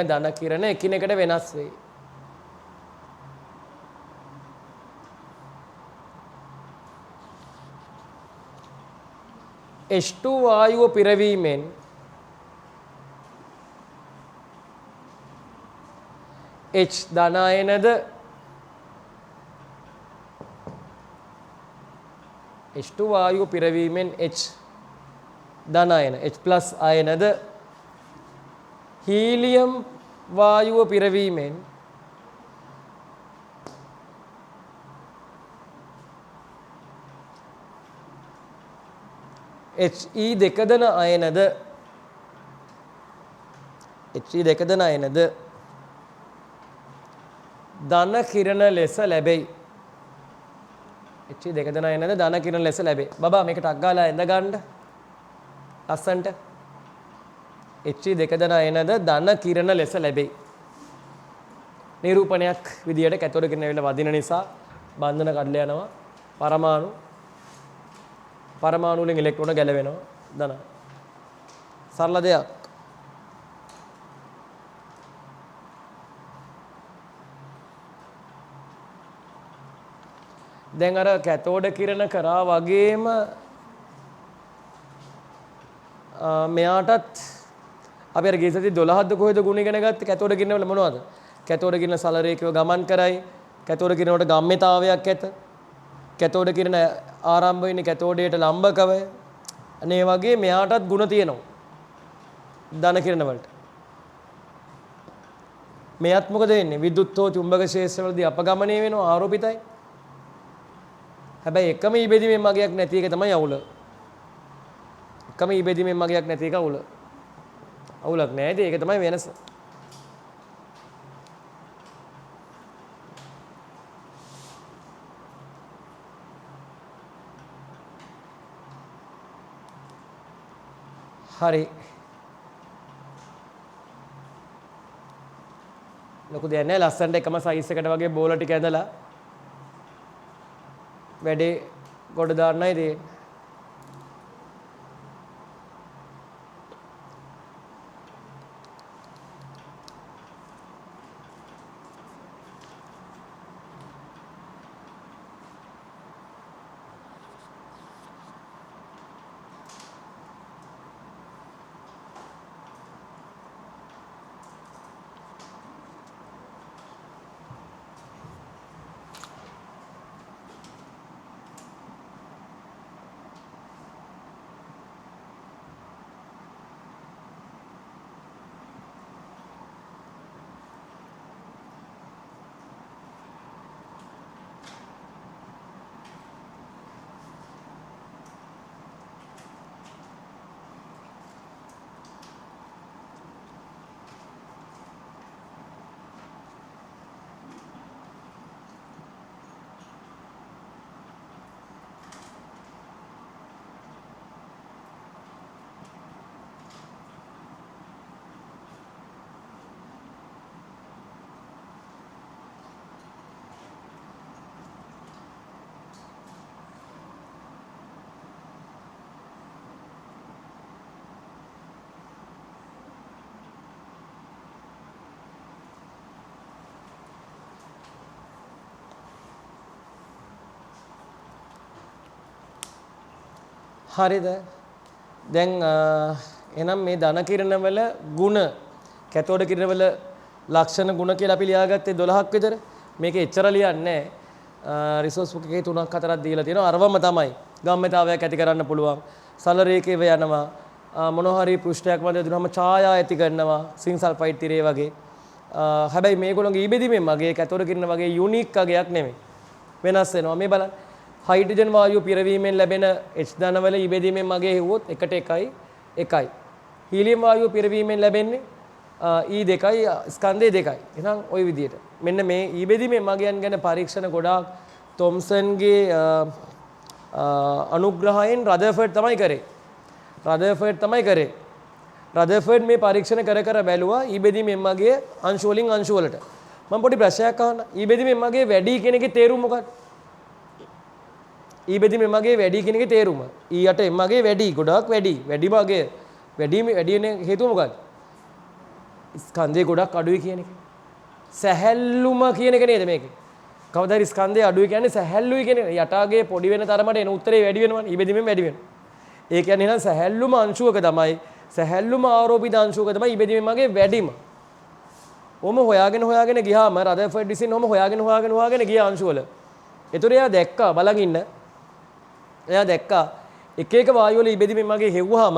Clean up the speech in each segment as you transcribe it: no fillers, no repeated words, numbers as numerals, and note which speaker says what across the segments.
Speaker 1: ධන කිරණ එකිනෙකට වෙනස් වෙයි. H2 වායුව පිරවීමෙන් H ධන අයනද H2 වායුව පිරවීමෙන් H ධන අයන H+ අයනද හීලියම් වායුව පිරවීමෙන් He දෙකදන අයනද He දෙකදන අයනද ධන කිරණ ලෙස ලැබෙයි. He දෙකදන අයනද ධන කිරණ ලෙස ලැබෙයි. බබා මේක ටක් ගාලා ඇඳ ගන්න ලස්සන්ට. He දෙකදන අයනද ධන කිරණ ලෙස ලැබෙයි. නිරූපණයක් විදියට කැතෝඩ කිරණ ඇවිල්ලා වදින නිසා බන්ධන කඩලා යනවා. පරමාණු වලින් ඉලෙක්ට්‍රෝන ගැලවෙනවා. ධන. සරල දෙයක්. දැන් අර කැතෝඩ කිරණ කරා වගේම මෙයාටත් අපි අර ගියසති 12ද කොහෙද ගුණ ඉගෙන ගත්තේ කැතෝඩ කිරණ වල මොනවද? කැතෝඩ කිරණ සල රේඛියව ගමන් කරයි. කැතෝඩ කිරණ වලට ගම්මිතාවයක් ඇත. කැතෝඩ කිරණ ආරම්භ වෙන්නේ කැතෝඩයට ලම්බකවය. අනේ වගේ මෙයාටත් ගුණ තියෙනවා. ධන කිරණ වලට. මෙයත් මොකද වෙන්නේ? විදුත්ෝ චුම්බක ක්ෂේත්‍රවලදී අපගමනය වෙනවා ආරෝපිතයි. හැබැයි එකම ඊබෙදීමේ මගයක් නැති එක තමයි අවුල. එකම ඊබෙදීමේ මගයක් නැති එක අවුල. අවුලක් නෑද? ඒක තමයි වෙනස. හරි. ලොකු දෙයක් නෑ. ලස්සනට එකම සයිස් එකට වගේ බෝල ටික ඇඳලා වැඩේ ගොඩ දාන්නයි තියෙන්නේ. හරිද? දැන් එහෙනම් මේ ධන කිරණ වල ಗುಣ කැතෝඩ කිරණ වල ලක්ෂණ ಗುಣ කියලා අපි ලියාගත්තේ 12ක් විතර. මේකේ එච්චර ලියන්නේ නැහැ. රිසෝස් බුක් එකේ 3ක් 4ක් දීලා තියෙනවා. අරවම තමයි ගම්මිතාවයක් ඇති කරන්න පුළුවන්. සල රේඛේව යනවා. මොනවා හරි පෘෂ්ඨයක් මැද දුනම ඡායා ඇති කරනවා. සිංක් සල්ෆයිඩ් තිරේ වගේ. හැබැයි මේගොල්ලෝගේ ඊබෙදීමෙන් මගේ කැතෝඩ කිරණ වගේ යුනික් අගයක් නෙමෙයි. වෙනස් වෙනවා. මේ බලන්න. හයිඩ්‍රජන් වායුව පිරවීමෙන් ලැබෙන H ධනවල ඊබෙදීමෙන් මගේ හෙව්වොත් 1:1. හීලියම් වායුව පිරවීමෙන් ලැබෙන්නේ E2 ස්කන්ධය 2. එහෙනම් ওই විදිහට. මෙන්න මේ ඊබෙදීමෙන් මගයන් ගැන පරීක්ෂණ ගොඩාක් තොම්සන්ගේ අනුග්‍රහයෙන් රදර්ෆර්ඩ් තමයි කරේ. රදර්ෆර්ඩ් මේ පරීක්ෂණ කර බැලුවා ඊබෙදීමෙන් මගේ අංශු වලින් අංශු වලට. මම පොඩි ප්‍රශ්නයක් අහන්න. ඊබෙදීමෙන් මගේ වැඩි කෙනෙක්ගේ තේරුම මොකක්ද? ඊබෙදීමෙන් මගේ වැඩි කෙනෙක්ගේ තේරුම. ඊයට මගේ වැඩි ගොඩාක් වැඩි. වැඩි මගේ වැඩි වෙන හේතුව මොකක්ද? ස්කන්ධේ ගොඩක් අඩුයි කියන එක. සැහැල්ලුම කියන එක නේද මේක? කවදා හරි ස්කන්ධේ අඩුයි කියන්නේ සැහැල්ලුයි කියන එක. යටාගේ පොඩි වෙන තරමට එන උත්තරේ වැඩි වෙනවනේ. ඉබෙදීමෙන් වැඩි වෙනවා. ඒ කියන්නේ එහෙනම් සැහැල්ලුම අංශුවක තමයි සැහැල්ලුම ආරෝපිත අංශුවක තමයි ඉබෙදීමෙන් මගේ වැඩිම. ඔම හොයාගෙන ගියාම රදර්ෆර්ඩ් විසින් ඔම හොයාගෙන ගිය අංශුවල. ඒතර එයා දැක්කා බලන් ඉන්න. එයා දැක්කා එක එක වායු වල ඉබෙදීමෙන් මගේ හෙව්වහම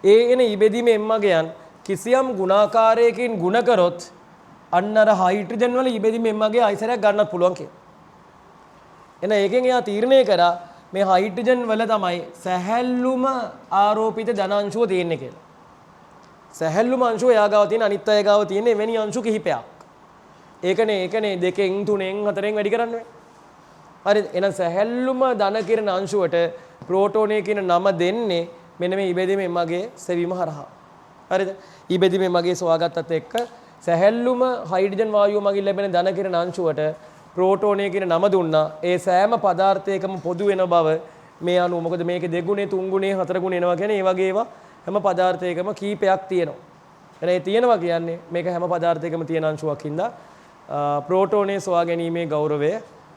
Speaker 1: ඒ එන ඉබෙදීමෙන් මගයන් කිසියම් ගුණාකාරයකින් ගුණ කරොත් අන්න අර හයිඩ්‍රජන් වල ඉබෙදීමෙන් මගේ අයිසරයක් ගන්නත් පුළුවන් කියලා. එහෙනම් ඒකෙන් එයා තීරණය කරා මේ හයිඩ්‍රජන් වල තමයි සැහැල්ලුම ආරෝපිත ධනාංශුව තියෙන්නේ කියලා. සැහැල්ලුම අංශුව එයා ගාව තියෙන අනිත් අය ගාව තියෙන එවැනි අංශු කිහිපයක්. ඒකනේ 2න් 3න් 4න් වැඩි කරන්නේ. හරිද? එහෙනම් සැහැල්ලුම ධන කිරණ අංශුවට ප්‍රෝටෝනය කියන නම දෙන්නේ මෙන්න මේ ඉබෙදීමෙන් මගේ සෙවීම හරහා. හරිද? ඉබෙදීමෙන් මගේ සොයාගත්තත් එක්ක සැහැල්ලුම හයිඩ්‍රජන් වායුව මගින් ලැබෙන ධන කිරණ අංශුවට ප්‍රෝටෝනය කියන නම දුන්නා. ඒ සෑම පදාර්ථයකම පොදු වෙන බව මේ අනුව මොකද මේකේ 2 ගුණේ 3 ගුණේ 4 ගුණේ එනවා කියන්නේ ඒ වගේ ඒවා හැම පදාර්ථයකම කීපයක් තියෙනවා. එහෙනම් ඒ තියෙනවා කියන්නේ මේක හැම පදාර්ථයකම තියෙන අංශුවක් හින්දා ප්‍රෝටෝනයේ සොයා ගැනීමේ ගෞරවය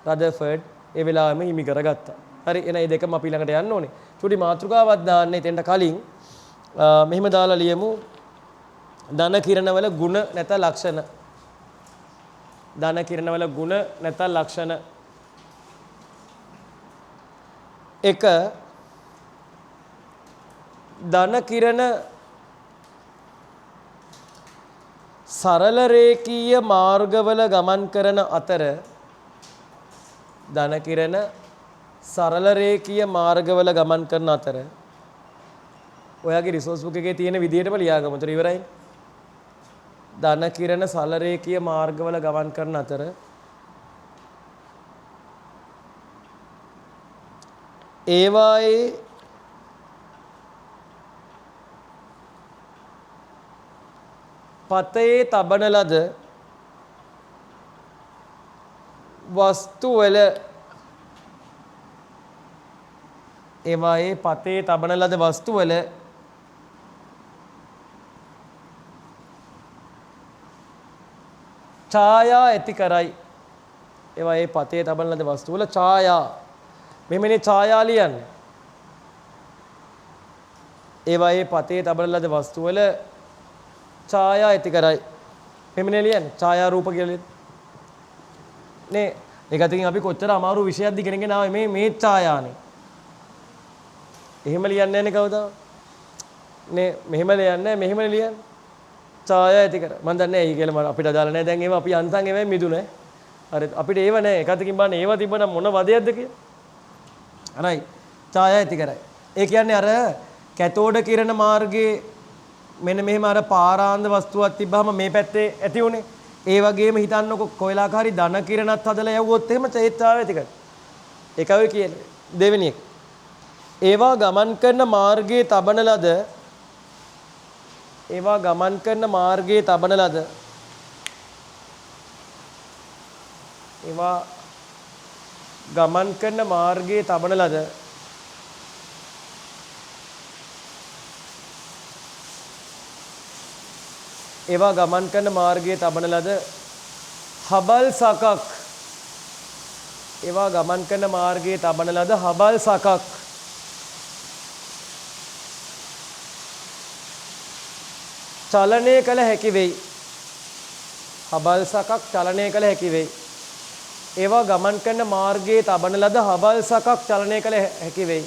Speaker 1: රදර්ෆර්ඩ් ඒ වෙලාවෙම හිමි කරගත්තා. හරි එහෙනම් මේ දෙකම අපි ළඟට යන්න ඕනේ. චුටි මාතෘකාවක් දාන්න එතෙන්ට කලින් මෙහෙම දාලා ලියමු ධන කිරණවල ಗುಣ නැත්නම් ලක්ෂණ. ධන කිරණවල ಗುಣ නැත්නම් ලක්ෂණ. 1 ධන කිරණ සරල රේඛීය මාර්ගවල ගමන් කරන අතර ධන කිරණ සරල රේඛීය මාර්ගවල ගමන් කරන අතර ඔයාගේ රිසෝස් බුක් එකේ තියෙන විදිහටම ලියාගමු. උතර ඉවරයි. ධන කිරණ සරල රේඛීය මාර්ගවල ගමන් කරන අතර ඒවායේ පතේ තබන ලද වස්තු වල ඒවායේ පතේ තබන ලද වස්තු වල ඡායා ඇති කරයි. ඒවායේ පතේ තබන ලද වස්තු වල ඡායා මෙමෙනේ ඡායා ලියන්නේ. ඒවායේ පතේ තබන ලද වස්තු වල ඡායා ඇති කරයි. මෙමෙනේ ලියන්නේ ඡායා රූප කියලා. නේ ඒක අතින් අපි කොච්චර අමාරු විෂයක්ද ඉගෙනගෙන ආවේ මේ ඡායානේ. එහෙම ලියන්නේ නැහැ නේ කවදා. නේ මෙහෙම ලියන්නේ මෙහෙම ලියන්නේ. ඡායා ඇති කර. මම දන්නේ ඇයි කියලා මම අපිට අදාළ නැහැ. දැන් ඒවා අපි අන්තන් ඒවා මිදුනේ. හරි අපිට ඒව නැහැ. එක අතකින් බලන්න ඒවා තිබ්බනම් මොන වදයක්ද කියලා. අනයි ඡායා ඇති කරයි. ඒ කියන්නේ අර කැතෝඩ කිරණ මාර්ගයේ මෙන්න මෙහෙම අර පාරාන්ද වස්තුවක් තිබ්බහම මේ පැත්තේ ඇති උනේ. ඒ වගේම හිතන්නකො කොයිලාකාරී ධන කිරණත් හදලා යවුවොත් එහෙම ඡායාව ඇති කරයි. ඒකයි කියන්නේ. දෙවෙනි එක. ඒවා ගමන් කරන මාර්ගයේ තබන ලද ඒවා ගමන් කරන මාර්ගයේ තබන ලද ඒවා ගමන් කරන මාර්ගයේ තබන ලද ඒවා ගමන් කරන මාර්ගයේ තබන ලද හබල් සකක් ඒවා ගමන් කරන මාර්ගයේ තබන ලද හබල් සකක් චලනය කළ හැකි වෙයි. හබල් සකක් චලනය කළ හැකි වෙයි. ඒවා ගමන් කරන මාර්ගයේ තබන ලද හබල් සකක් චලනය කළ හැකි වෙයි.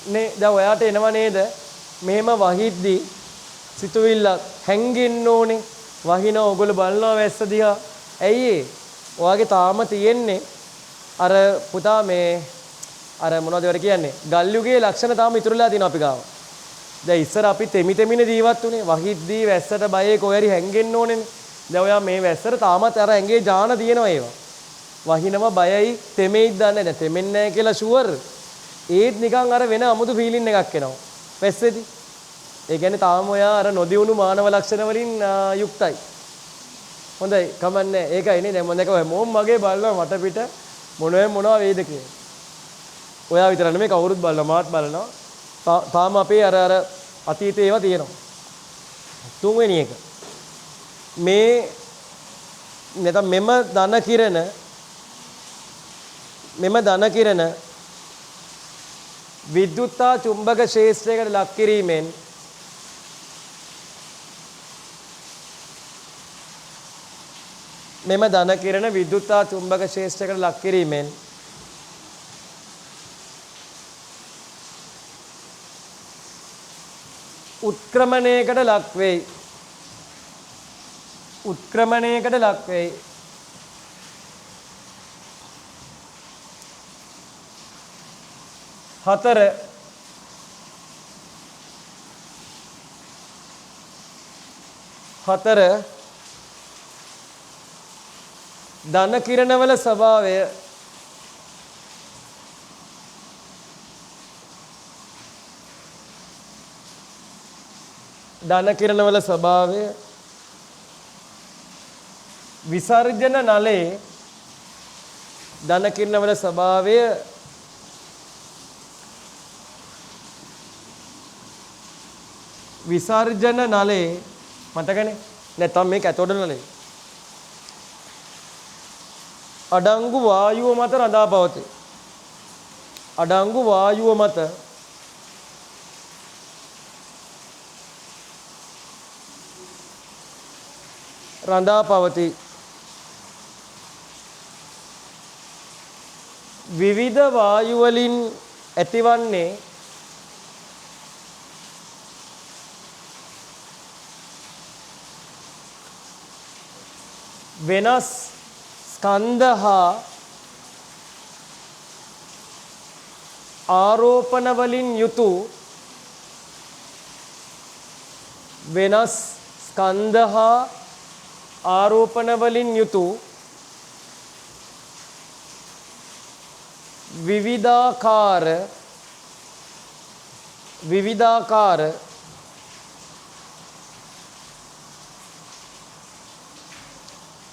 Speaker 1: නේ දැන් ඔයාට එනව නේද? මෙහෙම වහිද්දි සිතුවිල්ලක් හැංගෙන්න ඕනේ. වහින ඔයගොල්ලෝ බලනවා වැස්ස දිහා. ඇයි ඒ? ඔයාගේ තාම තියෙන්නේ අර පුතා මේ අර මොනවද ඒවට කියන්නේ? ගල්යුගේ ලක්ෂණ තාම ඉතුරුලා තියෙනවා අපි ගාව. දැන් ඉස්සර අපි තෙමින ජීවත් උනේ. වහිද්දී වැස්සට බයේ කොහරි හැංගෙන්න ඕනේනේ. දැන් ඔයා මේ වැස්සට තාමත් අර ඇඟේ ජාන තියෙනවා ඒවා. වහිනවා බයයි තෙමෙයිද දන්නේ නැහැ. තෙමෙන්නේ නැහැ කියලා ෂුවර්. ඒත් නිකන් අර වෙන අමුතු ෆීලින් එකක් එනවා. වැස්සේදී. ඒ කියන්නේ තාම ඔයා අර නොදියුණු මානව ලක්ෂණ වලින් යුක්තයි. හොඳයි කමන්නේ. ඒකයි නේ දැන් මම දැක්කම මොම් මගේ බලනවා මට පිට මොනවා වේද කියලා. ඔයා විතර නෙමෙයි කවුරුත් බලනවා මාත් බලනවා. තාම අපේ අර අතීතේ ඒවා තියෙනවා. තුන්වෙනි එක මේ නැත්නම් මෙම ධන කිරණ විද්‍යුත්තා චුම්බක ක්ෂේත්‍රයකට ලක් කිරීමෙන් මෙම ධන කිරණ විද්‍යුත්තා චුම්බක ක්ෂේත්‍රයකට ලක් කිරීමෙන් උත්ක්‍රමණයකට ලක් වෙයි. උත්ක්‍රමණයකට ලක් වෙයි. හතර ධන කිරණවල ස්වභාවය විසර්ජන නලයේ ධන කිරණවල ස්වභාවය විසර්ජන නලයේ මතකනේ නැත්නම් මේ කැතෝඩ නලයේ අඩංගු වායුව මත රඳා පවතී. අඩංගු වායුව මත රඳා පවතී. විවිධ වායු වලින් ඇතිවන්නේ වෙනස් ස්කන්ධ හා ආරෝපණ වලින් යුතු වෙනස් ස්කන්ධ හා ආරෝපණ වලින් යුතු විවිධාකාර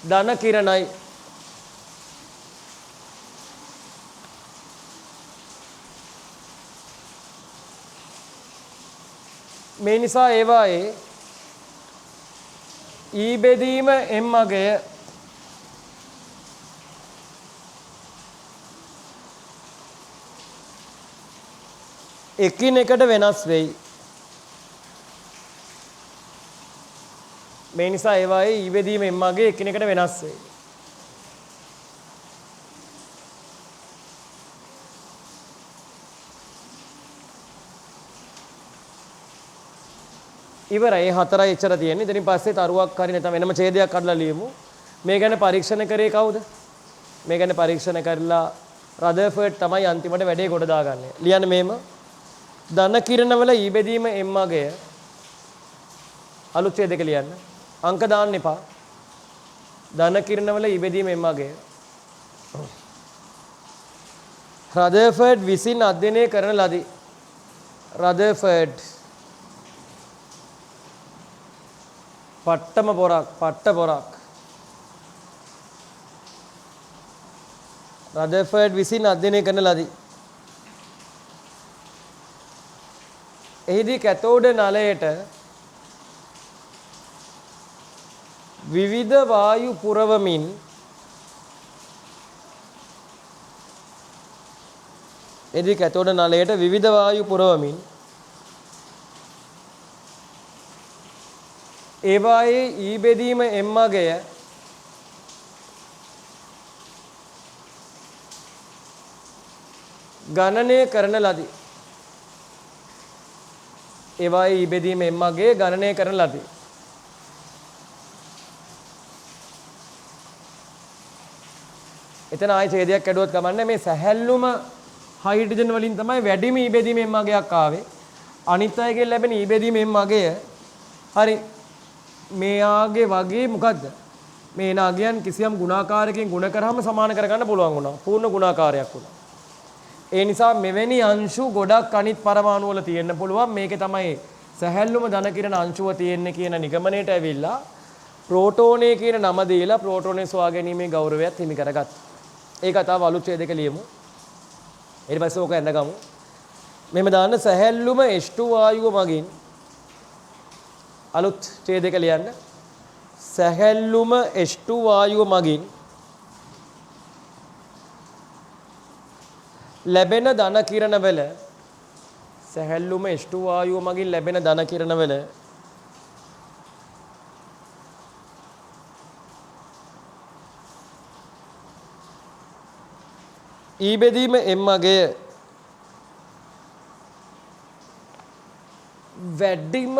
Speaker 1: ධන කිරණයි. මේ නිසා ඒවායේ ඊ බෙදීම එම් අගය එකිනෙකට වෙනස් වෙයි. මේ නිසා ඒවායේ ඊ බෙදීම එම් අගය එකිනෙකට වෙනස් වෙයි. ඉවරයි. 4යි එච්චර තියෙන්නේ. ඉතින් පස්සේ තරුවක් හරි නැත්නම් වෙනම ඡේදයක් කඩලා ලියමු. මේ ගැන පරීක්ෂණ කරේ කවුද? මේ ගැන පරීක්ෂණ කරලා රදර්ෆර්ඩ් තමයි අන්තිමට වැඩේ කොට දාගන්නේ. ලියන්න මේම. ධන කිරණවල ඊ බෙදීම එම් අගය අලුත් ඡේදයක ලියන්න. අංක දාන්න එපා. ධන කිරණවල ඊ බෙදීම එම් අගය රදර්ෆර්ඩ් විසින් අධ්‍යයනය කරන ලදී. රදර්ෆර්ඩ් පට්ට පොරක් රදර්ෆර්ඩ් විසින් අධ්‍යයනය කරන ලදී. එහිදී කැතෝඩ නලයට විවිධ වායු පුරවමින් ඒවායේ ඊ බෙදීම එම් අගය ගණනය කරන ලදී. ඒවායේ ඊ බෙදීම එම් අගය ගණනය කරන ලදී. එතන ආයෙ ඡේදයක් ඇදුවත් කමන්නේ. මේ සැහැල්ලුම හයිඩ්‍රජන් වලින් තමයි වැඩිම ඊ බෙදීම එම් අගයක් ආවේ. අනිත් අයගෙන් ලැබෙන ඊ බෙදීම එම් අගය හරි මෙයාගේ වගේ මොකද්ද? මේ එන අගයන් කිසියම් ගුණාකාරයකින් ගුණ කරාම සමාන කරගන්න පුළුවන් වුණා. පූර්ණ ගුණාකාරයක් වුණා. ඒ නිසා මෙවැනි අංශු ගොඩක් අනිත් පරමාණු වල තියෙන්න පුළුවන්. මේකේ තමයි සැහැල්ලුම ධන කිරණ අංශුව තියෙන්නේ කියන නිගමනයට ඇවිල්ලා ප්‍රෝටෝනේ කියන නම දීලා ප්‍රෝටෝනේ සොයා ගැනීමේ ගෞරවයත් හිමි කරගත්තා. ඒ කතාව අලුත් ඡේදයක ලියමු. ඊට පස්සේ ඕක ඇඳගමු. මෙහෙම දාන්න සැහැල්ලුම H2 වායුව මගින් අලුත් ඡේදයක ලියන්න. සැහැල්ලුම H2 වායුව මගින් ලැබෙන ධන කිරණ වල සැහැල්ලුම H2 වායුව මගින් ලැබෙන ධන කිරණ වල E බෙදීම M අගය වැඩිම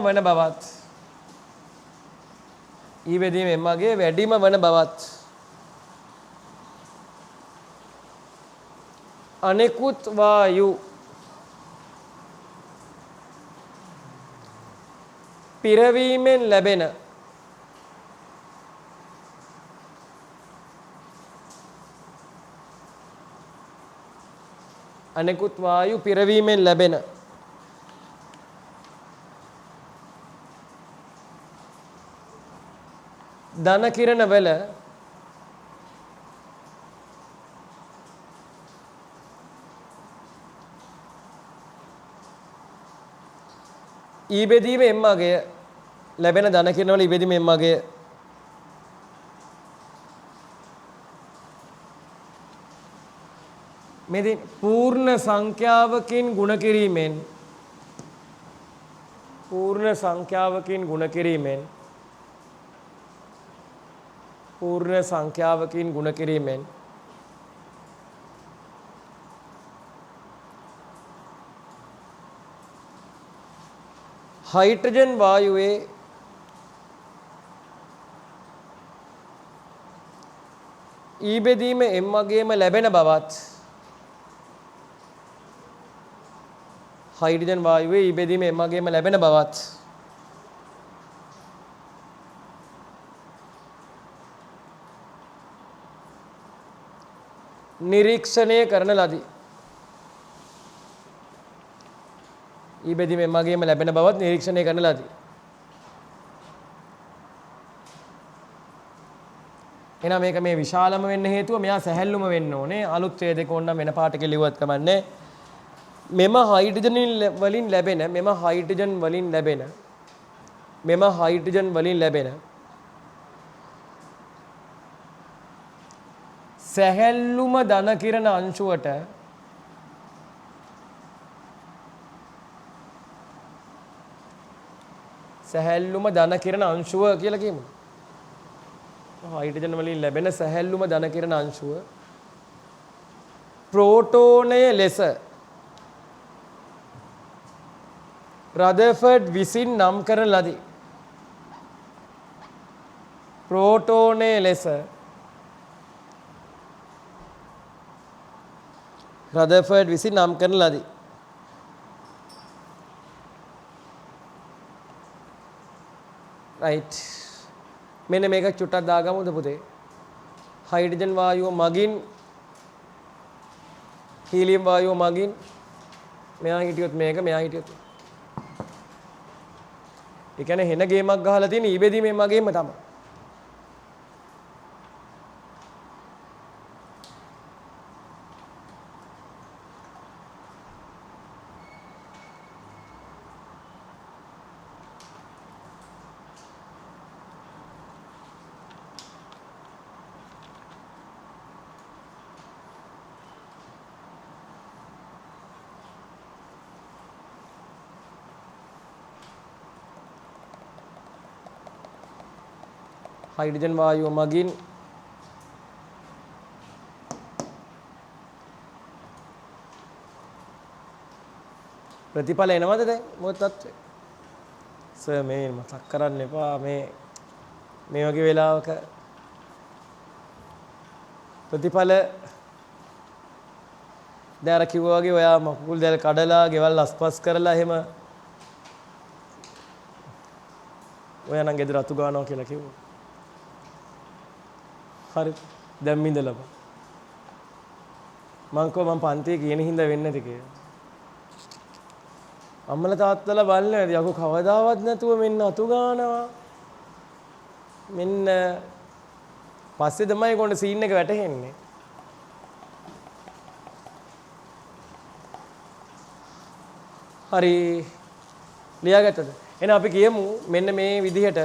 Speaker 1: වන බවත් E බෙදීම M අගය වැඩිම වන බවත් අනෙකුත් වායු පිරවීමෙන් ලැබෙන අනෙකුත් වායු පිරවීමෙන් ලැබෙන ධන කිරණ වල E බෙදීම M අගය ලැබෙන ධන කිරණ වල E බෙදීම M අගය මෙදී පූර්ණ සංඛ්‍යාවකින් ගුණ කිරීමෙන් හයිඩ්‍රජන් වායුවේ E බෙදීම M අගයම ලැබෙන බවත් හයිඩ්‍රජන් වායුවේ E බෙදීම M අගයම ලැබෙන බවත් නිරීක්ෂණය කරන ලදී. E බෙදීම M අගයම ලැබෙන බවත් නිරීක්ෂණය කරන ලදී. එහෙනම් මේක මේ විශාලම වෙන්න හේතුව මෙයා සැහැල්ලුම වෙන්න ඕනේ. අලුත් ඡේදයක ඕන නම් වෙන පාටක ලියුවත් කමන්නේ. මෙම හයිඩ්‍රජන් වලින් ලැබෙන සැහැල්ලුම ධන කිරණ අංශුවට සැහැල්ලුම ධන කිරණ අංශුව කියලා කියමු. හයිඩ්‍රජන් වලින් ලැබෙන සැහැල්ලුම ධන කිරණ අංශුව ප්‍රෝටෝනය ලෙස රදර්ෆර්ඩ් විසින් නම් කරන ලදී. ප්‍රෝටෝනය ලෙස රදර්ෆර්ඩ් විසින් නම් කරන ලදී. රයිට්. මෙන්න මේක චුට්ටක් දාගමුද පුතේ. හයිඩ්‍රජන් වායුව මගින් හීලියම් වායුව මගින් මෙයා හිටියොත් මේක මෙයා හිටියොත් ඒ කියන්නේ හෙන ගේමක් ගහලා තියෙන E බෙදීමේ මගේම තමයි. හයිඩ්‍රජන් වායුව මගින් ප්‍රතිඵල එනවද දැන් මොකද තත්ත්වය? සර් මේ මතක් කරන්න එපා මේ වගේ වෙලාවක ප්‍රතිඵල දැන් අර කිව්වා වගේ ඔයා මකුල් දැල් කඩලා ගෙවල් අස්පස් කරලා එහෙම ඔයා නම් ගෙදර අතු ගන්නවා කියලා කිව්වා. හරි දැන් මින්දලා මං පන්තියේ කියන හින්දා වෙන්නේ නැති කියලා. අම්මලා තාත්තලා බලන්නේ නැති යකෝ කවදාවත් නැතුව මෙන්න අතු ගන්නවා. මෙන්න පස්සේ තමයි කොහොමද සීන් එක වැටහෙන්නේ. හරි ලියාගත්තද? එහෙනම් අපි කියමු මෙන්න මේ විදිහට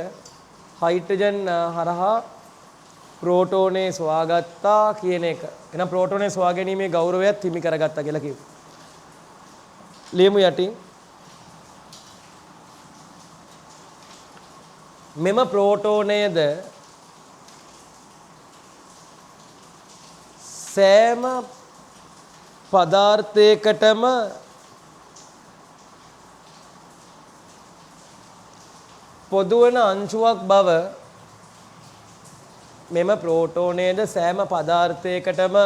Speaker 1: හයිඩ්‍රජන් හරහා ප්‍රෝටෝනේ සොයාගත්තා කියන එක. එහෙනම් ප්‍රෝටෝනේ සොයා ගැනීමේ ගෞරවයත් හිමි කරගත්තා කියලා කිව්වා. ලියමු යටින්. මෙම ප්‍රෝටෝනයද සෑම පදාර්ථයකටම පොදු වන අංශුවක් බව මෙම ප්‍රෝටෝනයද සෑම පදාර්ථයකටම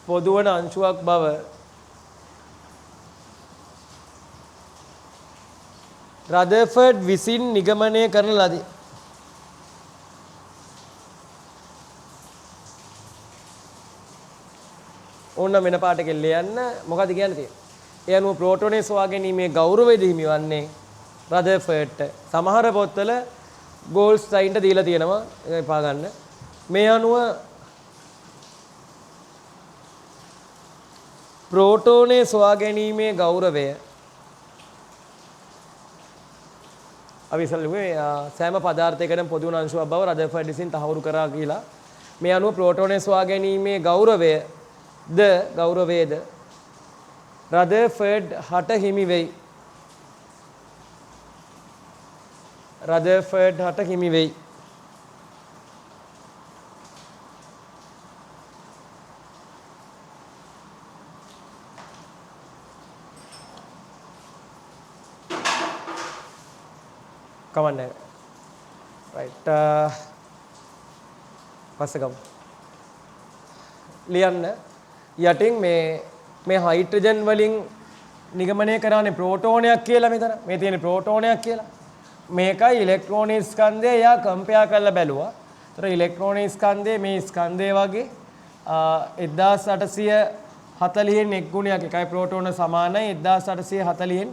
Speaker 1: පොදු වන අංශුවක් බව රදර්ෆර්ඩ් විසින් නිගමනය කරන ලදී. ඕන්න වෙන පාඩකෙ ලියන්න මොකද කියන්නේ? ඒ අනුව ප්‍රෝටෝනේ සොයා ගැනීමේ ගෞරවයද හිමිවන්නේ රදර්ෆර්ඩ්ට. සමහර පොත්වල ගෝල්ස්ටයින්ට දීලා තියෙනවා ඒක පා ගන්න. මේ අනුව ප්‍රෝටෝනේ සොයා ගැනීමේ ගෞරවය අපි ඉස්සෙල්ලා සෑම පදාර්ථයකටම පොදු වන අංශුවක් බව රදර්ෆර්ඩ් විසින් තහවුරු කරා කියලා. මේ අනුව ප්‍රෝටෝනේ සොයා ගැනීමේ ගෞරවයේද රදර්ෆර්ඩ් හට හිමි වෙයි. රදර්ෆර්ඩ් හට හිමි වෙයි. කවන්නේ රයිට් පස්සේ ගමු ලියන්න යටින් මේ හයිඩ්‍රජන් වලින් නිගමනය කරන්නේ ප්‍රෝටෝනයක් කියලා මෙතන මේ තියෙන ප්‍රෝටෝනයක් කියලා මේකයි ඉලෙක්ට්‍රෝන ස්කන්ධය එයා කම්පෙයාර් කරලා බැලුවා. ඒතර ඉලෙක්ට්‍රෝන ස්කන්ධය මේ ස්කන්ධය වගේ 1840න් එක් ගුණයක් එකයි ප්‍රෝටෝන සමානයි 1840න්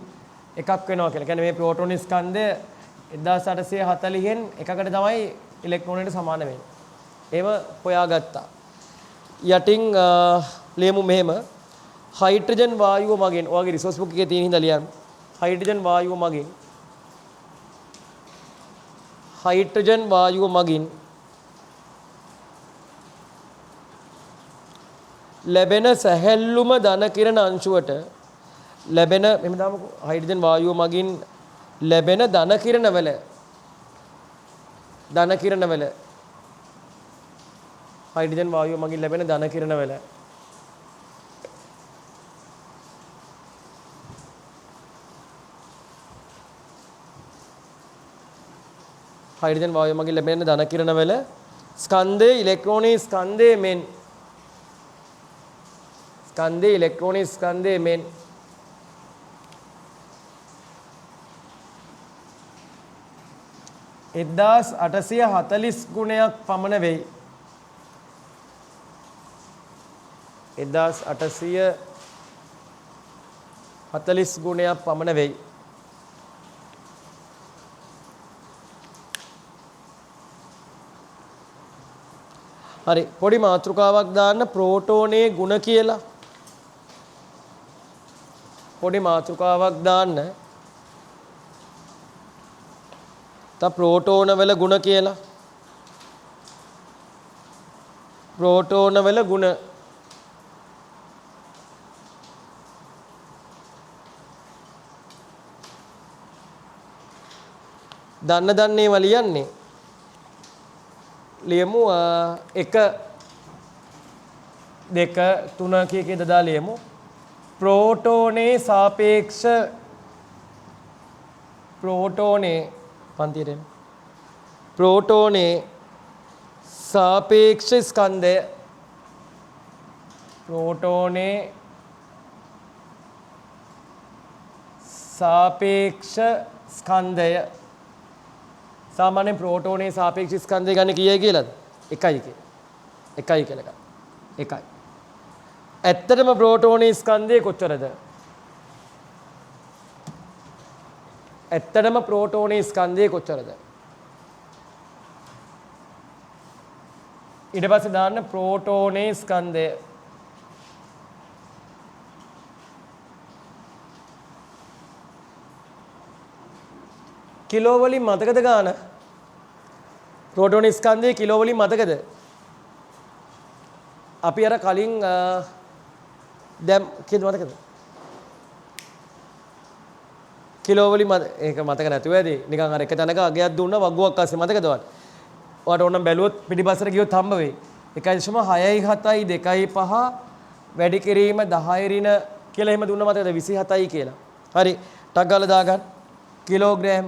Speaker 1: එකක් වෙනවා කියලා. කියන්නේ මේ ප්‍රෝටෝන ස්කන්ධය 1840න් එකකට තමයි ඉලෙක්ට්‍රෝනයට සමාන වෙන්නේ. ඒව හොයාගත්තා. යටින් ලියමු මෙහෙම හයිඩ්‍රජන් වායුව මගින් ඔයගේ රිසෝස් බුක් එකේ තියෙන හින්දා ලියන්න. හයිඩ්‍රජන් වායුව මගින් ලැබෙන සැහැල්ලුම ධන කිරණ අංශුවට ලැබෙන මෙහෙම දාමුකෝ හයිඩ්‍රජන් වායුව මගින් ලැබෙන ධන කිරණවල හයිඩ්‍රජන් වායුව මගින් ලැබෙන ධන කිරණවල හයිඩ්‍රජන් වායුව මගින් ලැබෙන ධන කිරණවල ස්කන්ධයේ ඉලෙක්ට්‍රෝනී ස්කන්ධයේ මෙන් 1840 ගුණයක් පමණ වෙයි. 1840 ගුණයක් පමණ වෙයි. හරි පොඩි මාතෘකාවක් දාන්න ප්‍රෝටෝනේ ගුණ කියලා. පොඩි මාතෘකාවක් දාන්න ප්‍රෝටෝන වල ගුණ කියලා. ප්‍රෝටෝන වල ගුණ දන්නේ වලියන්නේ ලියමු 1 2 3 කීකේ දදා ලියමු. ප්‍රෝටෝනේ සාපේක්ෂ පන්තියෙන් ප්‍රෝටෝනේ සාපේක්ෂ ස්කන්ධය සාමාන්‍ය ප්‍රෝටෝනේ සාපේක්ෂ ස්කන්ධය ගන්න කීයයි කියලාද? 1 කියලා ගන්න. 1. ඇත්තටම ප්‍රෝටෝනේ ස්කන්ධය කොච්චරද? ඇත්තටම ප්‍රෝටෝනේ ස්කන්ධය කොච්චරද? ඊට පස්සේ දාන්න ප්‍රෝටෝනේ ස්කන්ධය කිලෝ වලින් මතකද ගාන? ප්‍රෝටෝන ස්කන්ධයේ කිලෝ වලින් මතකද? අපි අර කලින් දැන් කීයද මතකද? කිලෝ වලින් ඒක මතක නැතුව ඇති. නිකන් අර එක තැනක අගයක් දුන්නා වගුවක් අස්සේ මතකද ඔයාලට? ඔයාලට ඕනම් බැලුවොත් පිටිපස්සට ගියොත් හම්බ වෙයි. 1.67 2.5 වැඩි කිරීම 10 ඍණ කියලා එහෙම දුන්න මතකද 27යි කියලා. හරි. ටක් ගාලා දාගන්න. කිලෝග්‍රෑම්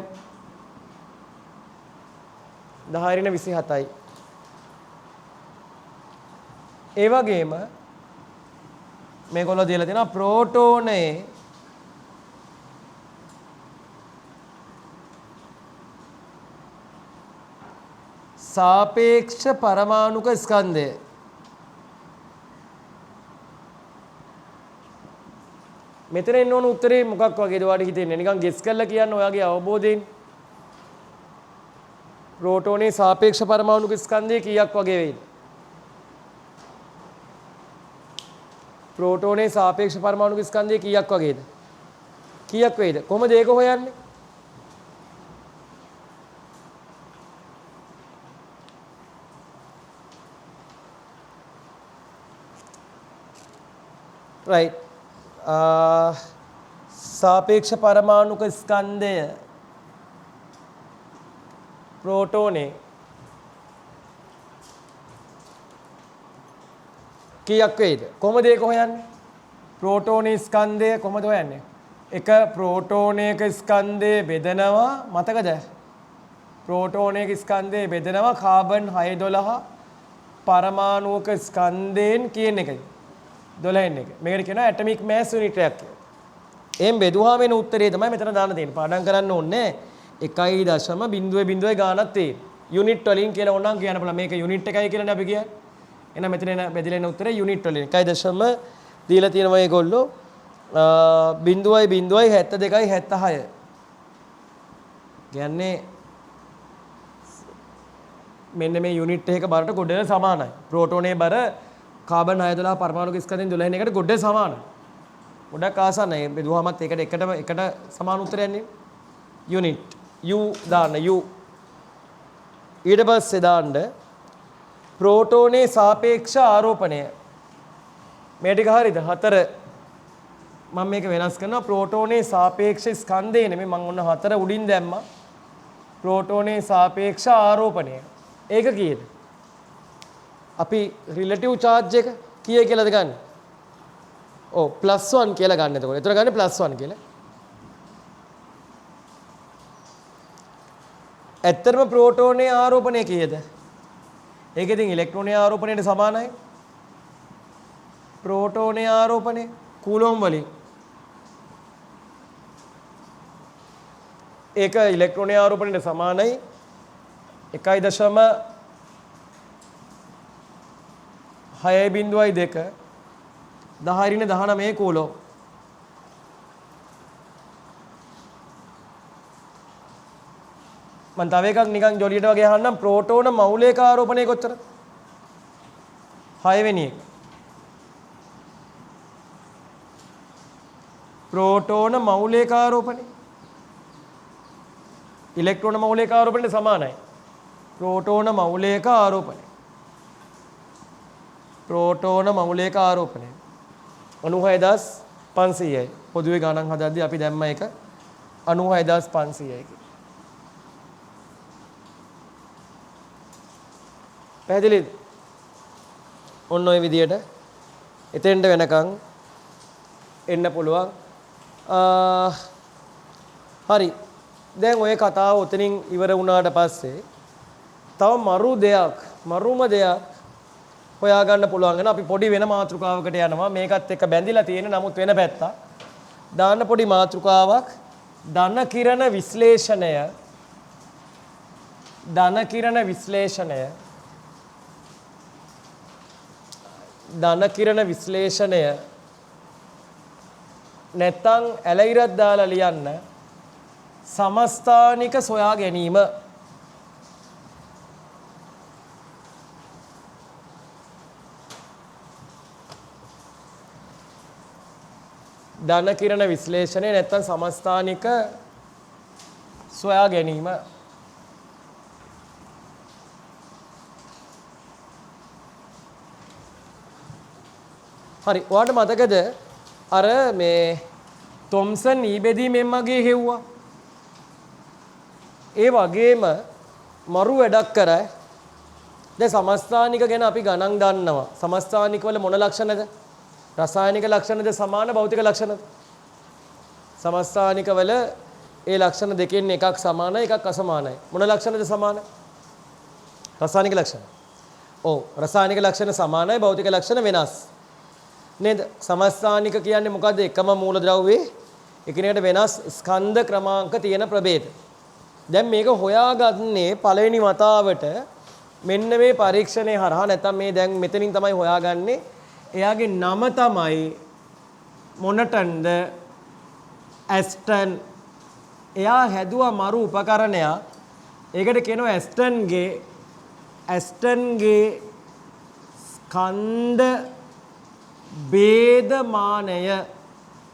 Speaker 1: 10 ඍණ 27යි. ඒ වගේම මේගොල්ලෝ දීලා තියෙනවා ප්‍රෝටෝනේ සාපේක්ෂ පරමාණුක ස්කන්ධය. මෙතන එන්න ඕන උත්තරේ මොකක් වගේද ඔයාලට හිතෙන්නේ? නිකන් ගෙස් කරලා කියන්න ඔයාගේ අවබෝධයෙන්. ප්‍රෝටෝනේ සාපේක්ෂ පරමාණුක ස්කන්ධය කීයක් වගේ වෙයිද? ප්‍රෝටෝනේ සාපේක්ෂ පරමාණුක ස්කන්ධය කීයක් වගේද? කීයක් වෙයිද? කොහොමද ඒක හොයන්නේ? right. सापेक्ष परमाणुक स्कंदे प्रोटोने किයක් වේද කොහොමද ඒක හොයන්නේ ප්‍රෝටෝනේ ස්කන්ධය කොහොමද හොයන්නේ එක ප්‍රෝටෝනයක ස්කන්ධය බෙදනවා මතකද ප්‍රෝටෝනයක ස්කන්ධය බෙදනවා කාබන් 612 පරමාණුක ස්කන්ධයෙන් කියන එකයි 12 එක මේකට කියනවා ඇටොමික් මාස් යුනිට් එකක් කියලා. එහෙන් බෙදුවාම එන උත්තරේ තමයි මෙතන දාන්න තියෙන්නේ. පාඩම් කරන්න ඕනේ 1.0 ගානක් තියෙන. යුනිට් වලින් කියලා ඕනනම් කියන්න පුළුවන්. මේක යුනිට් එකයි කියලානේ අපි කියන්නේ. එහෙනම් මෙතන එන බෙදලා එන උත්තරේ යුනිට් වලින් 1.0 දීලා තියෙනවා මේගොල්ලෝ 0.7276. කියන්නේ මෙන්න මේ යුනිට් එකක බරට ගොඩට සමානයි. ප්‍රෝටෝනේ බර කාබන් 612 පරමාණුක ස්කන්ධයෙන් 12 එකට ගොඩට සමානයි. ගොඩක් ආසන්නයි. බෙදුවාමත් එකට සමාන උත්තරයක් නේ. යුනිට් U දාන්න U. ඊට පස්සේ දාන්න ප්‍රෝටෝනේ සාපේක්ෂ ආරෝපණය. මේ ටික හරියද? 4 මම මේක වෙනස් කරනවා ප්‍රෝටෝනේ සාපේක්ෂ ස්කන්ධය නෙමෙයි මම ඔන්න 4 උඩින් දැම්මා. ප්‍රෝටෝනේ සාපේක්ෂ ආරෝපණය. ඒක කීයද? අපි රිලටිව් චාර්ජ් එක කීය කියලාද ගන්න? ඔව් +1 කියලා ගන්න එතකොට. එතකොට ගන්නේ +1 කියලා. ඇත්තටම ප්‍රෝටෝනේ ආරෝපණය කීයද? ඒක ඉතින් ඉලෙක්ට්‍රෝනේ ආරෝපණයට සමානයි. ප්‍රෝටෝනේ ආරෝපණය කූලොම් වලින්. ඒක ඉලෙක්ට්‍රෝනේ ආරෝපණයට සමානයි 1.6.2 10 කූලොම්. මම තව එකක් නිකන් ජොලියට වගේ අහන්නම් ප්‍රෝටෝන මෞලික ආරෝපණය කොච්චරද? 6 වෙනි එක. प्रोटोन मौलिक आरोपणे इलेक्ट्रॉन मौलिक आरोपणे समानයි प्रोटोन मौलिक आरोपणे प्रोटोन मौलिक आरोपणे 96500යි පොදුවේ ගණන් හදද්දී අපි දැම්ම එක 96500යි පැහැදිලිද ඔන්න ඔය විදියට එතෙන්ට වෙනකන් එන්න පුළුවන් හරි දැන් ඔය කතාව උතනින් ඉවර වුණාට පස්සේ තව මරුම දෙයක් හොයාගන්න පුළුවන් වෙන අපි පොඩි වෙන මාතෘකාවකට යනවා මේකත් එක්ක බැඳිලා තියෙන නමුත් වෙන පැත්තක් දාන්න පොඩි මාතෘකාවක් ධන කිරණ විශ්ලේෂණය නැත්තම් ඇලයිරක් දාලා ලියන්න සමස්ථානික සොයා ගැනීම ධන කිරණ විශ්ලේෂණය නැත්තම් සමස්ථානික සොයා ගැනීම. හරි. ඔයාලට මතකද අර මේ තොම්සන් ඊබෙදීමෙන් මගේ හෙව්වා. ඒ වගේම මරු වැඩක් කරා. දැන් සමස්ථානික ගැන අපි ගණන් දන්නවා. සමස්ථානික වල මොන ලක්ෂණද? රසායනික ලක්ෂණද සමාන භෞතික ලක්ෂණද? සමස්ථානික වල ඒ ලක්ෂණ දෙකෙන් එකක් සමානයි එකක් අසමානයි. මොන ලක්ෂණද සමාන? රසායනික ලක්ෂණ. ඔව් රසායනික ලක්ෂණ සමානයි භෞතික ලක්ෂණ වෙනස්. නේද? සමස්ථානික කියන්නේ මොකද්ද? එකම මූලද්‍රව්‍යයේ එකිනෙකට වෙනස් ස්කන්ධ ක්‍රමාංක තියෙන ප්‍රභේද. දැන් මේක හොයාගන්නේ පළවෙනි වතාවට මෙන්න මේ පරීක්ෂණය හරහා. නැත්නම් මේ දැන් මෙතනින් තමයි හොයාගන්නේ. එයාගේ නම තමයි මොනටන්ද ඇස්ටන්. එයා හැදුවා මරු උපකරණයක්. ඒකට කියනවා ඇස්ටන්ගේ ස්කන්ධ ભેදමානය.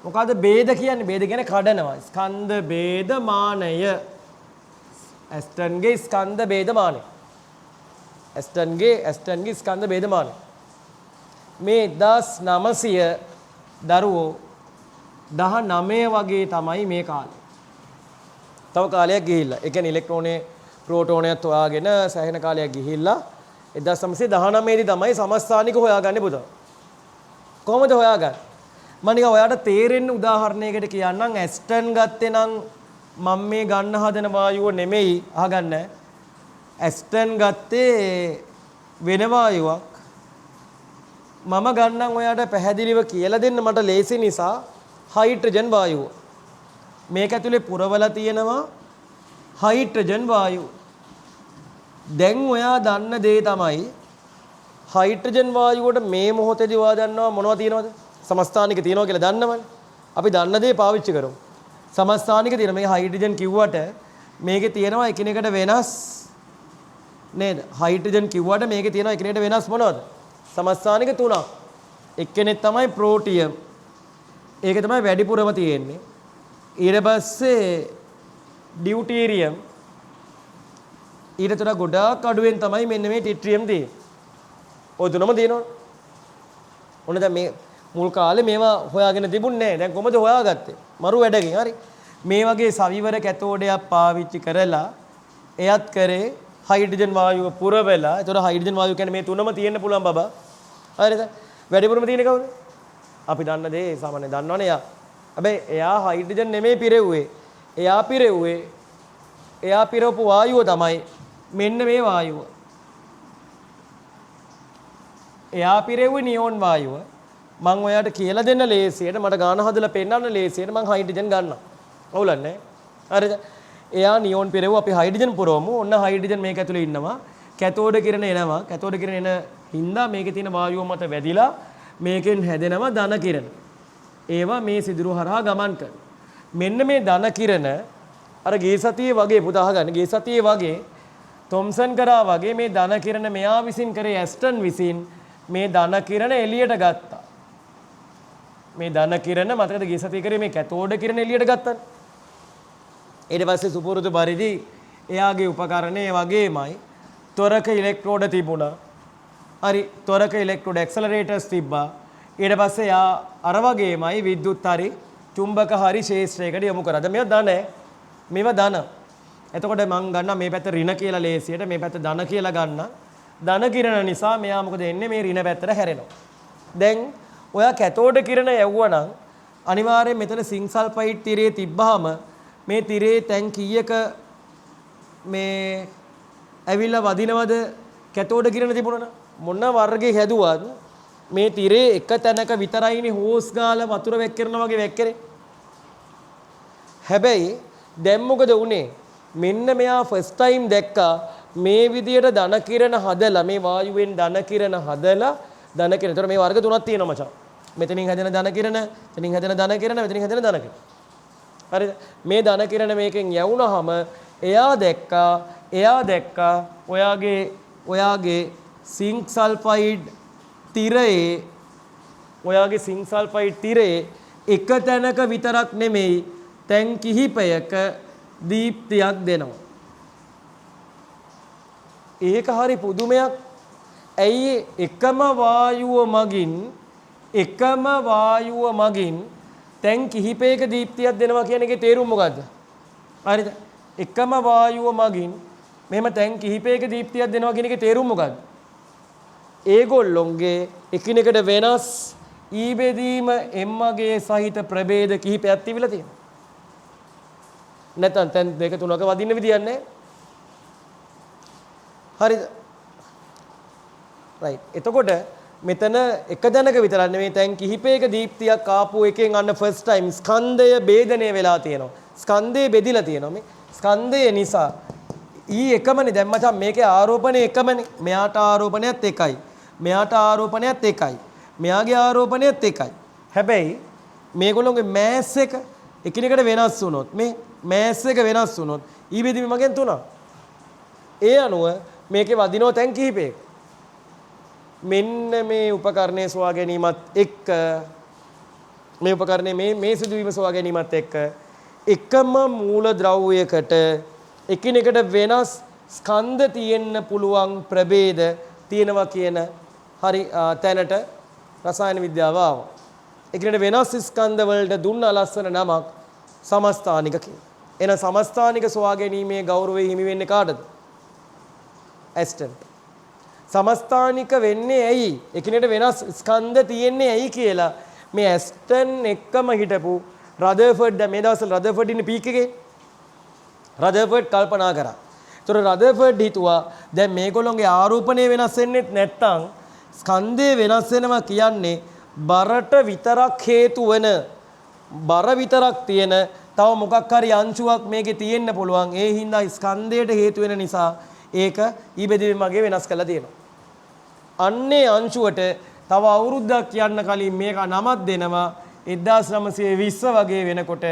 Speaker 1: මොකද්ද ભેද කියන්නේ? ભેද කියන්නේ කඩනවා. ස්කන්ධ ભેදමානය. ඇස්ටන්ගේ ස්කන්ධ ભેදමානය. ඇස්ටන්ගේ ස්කන්ධ ભેදමානය. මේ 1900 දරුවෝ 19 වගේ තමයි මේ කාලේ. තව කාලයක් ගිහිල්ලා. ඒ කියන්නේ ඉලෙක්ට්‍රෝනේ ප්‍රෝටෝනයත් හොයාගෙන සෑහෙන කාලයක් ගිහිල්ලා 1919 දී තමයි සමස්ථානික හොයාගන්නේ පුතා. කොහොමද හොයාගන්නේ? මම නිකන් ඔයාලට තේරෙන්න උදාහරණයකට කියන්නම්. ඇස්ටන් ගත්තේ නම් මම මේ ගන්න හදන වායුව නෙමෙයි අහගන්න. ඇස්ටන් ගත්තේ වෙන වායුවක්. මම ගන්නම් ඔයාලට පැහැදිලිව කියලා දෙන්න මට ලේසි නිසා හයිඩ්‍රජන් වායුව. මේක ඇතුලේ පුරවලා තියෙනවා හයිඩ්‍රජන් වායුව. දැන් ඔයා දන්න දේ තමයි හයිඩ්‍රජන් වායුවට මේ මොහොතේදී ඔයා දන්නවා මොනවද තියෙනවද? සමස්ථානික තියෙනවා කියලා දන්නවනේ. අපි දන්න දේ පාවිච්චි කරමු. සමස්ථානික තියෙන මේ හයිඩ්‍රජන් කිව්වට මේකේ තියෙනවා එකිනෙකට වෙනස් නේද? හයිඩ්‍රජන් කිව්වට මේකේ තියෙනවා එකිනෙකට වෙනස් මොනවද? සමස්ථානික තුනක්. එක්කෙනෙක් තමයි ප්‍රෝටියම්. ඒක තමයි වැඩිපුරම තියෙන්නේ. ඊට පස්සේ ඩියුටීරියම්. ඊට තර ගොඩාක් අඩුවෙන් තමයි මෙන්න මේ ටිට්‍රියම් තියෙන්නේ. ඔය තුනම තියෙනවනේ. ඔන්න දැන් මේ මුල් කාලේ මේවා හොයාගෙන තිබුණේ නැහැ. දැන් කොහොමද හොයාගත්තේ? මරු වැඩකින් හරි. මේ වගේ සවිවර කැතෝඩයක් පාවිච්චි කරලා එයත් කරේ හයිඩ්‍රජන් වායුව පුරවලා. ඒතර හයිඩ්‍රජන් වායුව කියන්නේ මේ තුනම තියෙන්න පුළුවන් බබා. හරිද? වැඩිපුරම තියෙන්නේ කවුද? අපි දන්න දේ සාමාන්‍යයෙන් දන්නවනේ එයා. හැබැයි එයා හයිඩ්‍රජන් නෙමෙයි පිරෙව්වේ. එයා පිරවපු වායුව තමයි මෙන්න මේ වායුව. එයා පිරෙව්වේ නියෝන් වායුව. මම ඔයාලට කියලා දෙන්න ලේසියට මට ගාන හදලා පෙන්නන්න ලේසියට මම හයිඩ්‍රජන් ගන්නවා. අවුලක් නැහැ. හරිද? එයා නියෝන් පිරෙව්ව අපි හයිඩ්‍රජන් පුරවමු. ඔන්න හයිඩ්‍රජන් මේක ඇතුලේ ඉන්නවා. කැතෝඩ කිරණ එනවා. කැතෝඩ කිරණ එන හින්දා මේකේ තියෙන වායුව මත වැදිලා මේකෙන් හැදෙනවා ධන කිරණ. ඒවා මේ සිදුරු හරහා ගමන් කරනවා. මෙන්න මේ ධන කිරණ අර ගේ සතියේ වගේ පුතා අහගන්න. ගේ සතියේ වගේ තොම්සන් කරා වගේ මේ ධන කිරණ මෙයා විසින් කරේ ඇස්ටන් විසින් මේ ධන කිරණ එළියට ගත්තා. මේ ධන කිරණ මතකද ගේ සතියේ කරේ මේ කැතෝඩ කිරණ එළියට ගත්තා. ඊට පස්සේ සුපුරුදු පරිදි එයාගේ උපකරණේ වගේමයි ත්වරක ඉලෙක්ට්‍රෝඩ තිබුණා. හරි ත්වරක ඉලෙක්ට්‍රෝඩ ඇක්සලරේටර්ස් තිබ්බා. ඊට පස්සේ යා අර වගේමයි විද්‍යුත් හරි චුම්බක හරි ශේෂ්ත්‍රයකට යොමු කරා. දැන් මේවා ධන. මේවා ධන. එතකොට මම ගන්නවා මේ පැත්ත ඍණ කියලා ලේසියට මේ පැත්ත ධන කියලා ගන්න. ධන කිරණ නිසා මෙයා මොකද එන්නේ මේ ඍණ පැත්තට හැරෙනවා. දැන් ඔයා කැතෝඩ කිරණ යවුවනම් අනිවාර්යයෙන් මෙතන සිංක් සල්ෆයිඩ් තිරේ තිබ්බහම මේ තිරේ තැන් කීයක මේ ඇවිල්ලා වදිනවද කැතෝඩ කිරණ තිබුණා මොන වර්ගේ හැදුවත් මේ තිරේ එක තැනක විතරයිනේ හෝස් ගාලා වතුර වැක්කිරනවා වගේ වැක්කරේ. හැබැයි දැන් මොකද උනේ? මෙන්න මෙයා ෆස්ට් ටයිම් දැක්කා මේ විදියට ධන කිරණ හදලා මේ වායුවෙන් ධන කිරණ හදලා ධන කිරණ. ඒතර මේ වර්ග තුනක් තියෙනවා මචං. මෙතනින් හැදෙන ධන කිරණ, මෙතනින් හැදෙන ධන කිරණ, මෙතනින් හැදෙන ධන කිරණ. හරිද? මේ ධන කිරණ මේකෙන් යවුනහම එයා දැක්කා ඔයාගේ සිංක් සල්ෆයිඩ් තිරේ එක තැනක විතරක් නෙමෙයි තැන් කිහිපයක දීප්තියක් දෙනවා. ඒක හරි පුදුමයක්. ඇයි එකම වායුව මගින් තැන් කිහිපයක දීප්තියක් දෙනවා කියන එකේ තේරුම මොකද්ද? හරිද? එකම වායුව මගින් මෙහෙම තැන් කිහිපයක දීප්තියක් දෙනවා කියන එකේ තේරුම මොකද්ද? ඒගොල්ලොන්ගේ එකිනෙකට වෙනස් ඊ බෙදීම එම්මගේ සහිත ප්‍රභේද කිහිපයක් තිබිලා තියෙනවා. නැත්නම් තැන් දෙක තුනක වදින්න විදියක් නැහැ. හරිද? රයිට්. එතකොට මෙතන එක දැනක විතරක් නෙමෙයි තැන් කිහිපයක දීප්තියක් ආපු එකෙන් අන්න ෆස්ට් ටයිම් ස්කන්ධය ભેදණය වෙලා තියෙනවා. ස්කන්ධය බෙදිලා තියෙනවා. මේ ස්කන්ධය නිසා ඊ එකමනේ. දැන් මචං මේකේ ආරෝපණය එකමනේ. මෙයාට ආරෝපණයත් එකයි. මෙයාට ආරෝපණයත් එකයි. මෙයාගේ ආරෝපණයත් එකයි. හැබැයි මේගොල්ලෝගේ මෑස් එක එකිනෙකට වෙනස් වුණොත් මේ මෑස් එක වෙනස් වුණොත් ඊ බෙදීම මගෙන් තුනක්. ඒ අනුව මේකේ වදිනෝ තැන් කිහිපයක. මෙන්න මේ උපකරණය සොයා ගැනීමත් එක්ක මේ උපකරණය මේ සිදුවීම සොයා ගැනීමත් එක්ක එකම මූල ද්‍රව්‍යයකට එකිනෙකට වෙනස් ස්කන්ධ තියෙන්න පුළුවන් ප්‍රභේද තියෙනවා කියන හරි තැනට රසායන විද්‍යාව ආවා. එකිනෙකට වෙනස් ස්කන්ධ වලට දුන්න ලස්සන නමක් සමස්ථානික කියලා. එහෙනම් සමස්ථානික සොයා ගැනීමේ ගෞරවය හිමි වෙන්නේ කාටද? ඇස්ටන්ට. සමස්ථානික වෙන්නේ ඇයි? එකිනෙකට වෙනස් ස්කන්ධ තියෙන්නේ ඇයි කියලා මේ ඇස්ටන් එක්කම හිටපු රදර්ෆර්ඩ් මේ දවස්වල රදර්ෆර්ඩ් ඉන්නේ පීක් එකේ. රදර්ෆර්ඩ් කල්පනා කරා. ඒතර රදර්ෆර්ඩ් හිතුවා දැන් මේගොල්ලෝගේ ආරෝපණය වෙනස් වෙන්නේ නැත්තම් ස්කන්ධය වෙනස් වෙනවා කියන්නේ බරට විතරක් හේතු වෙන බර විතරක් තියෙන තව මොකක් හරි අංශුවක් මේකේ තියෙන්න පුළුවන්. ඒ හින්දා ස්කන්ධයට හේතු වෙන නිසා ඒක ඊබෙදීම මගේ වෙනස් කරලා තියෙනවා. අන්නේ අංශුවට තව අවුරුද්දක් යන්න කලින් මේක නමක් දෙනවා 1920 වගේ වෙනකොට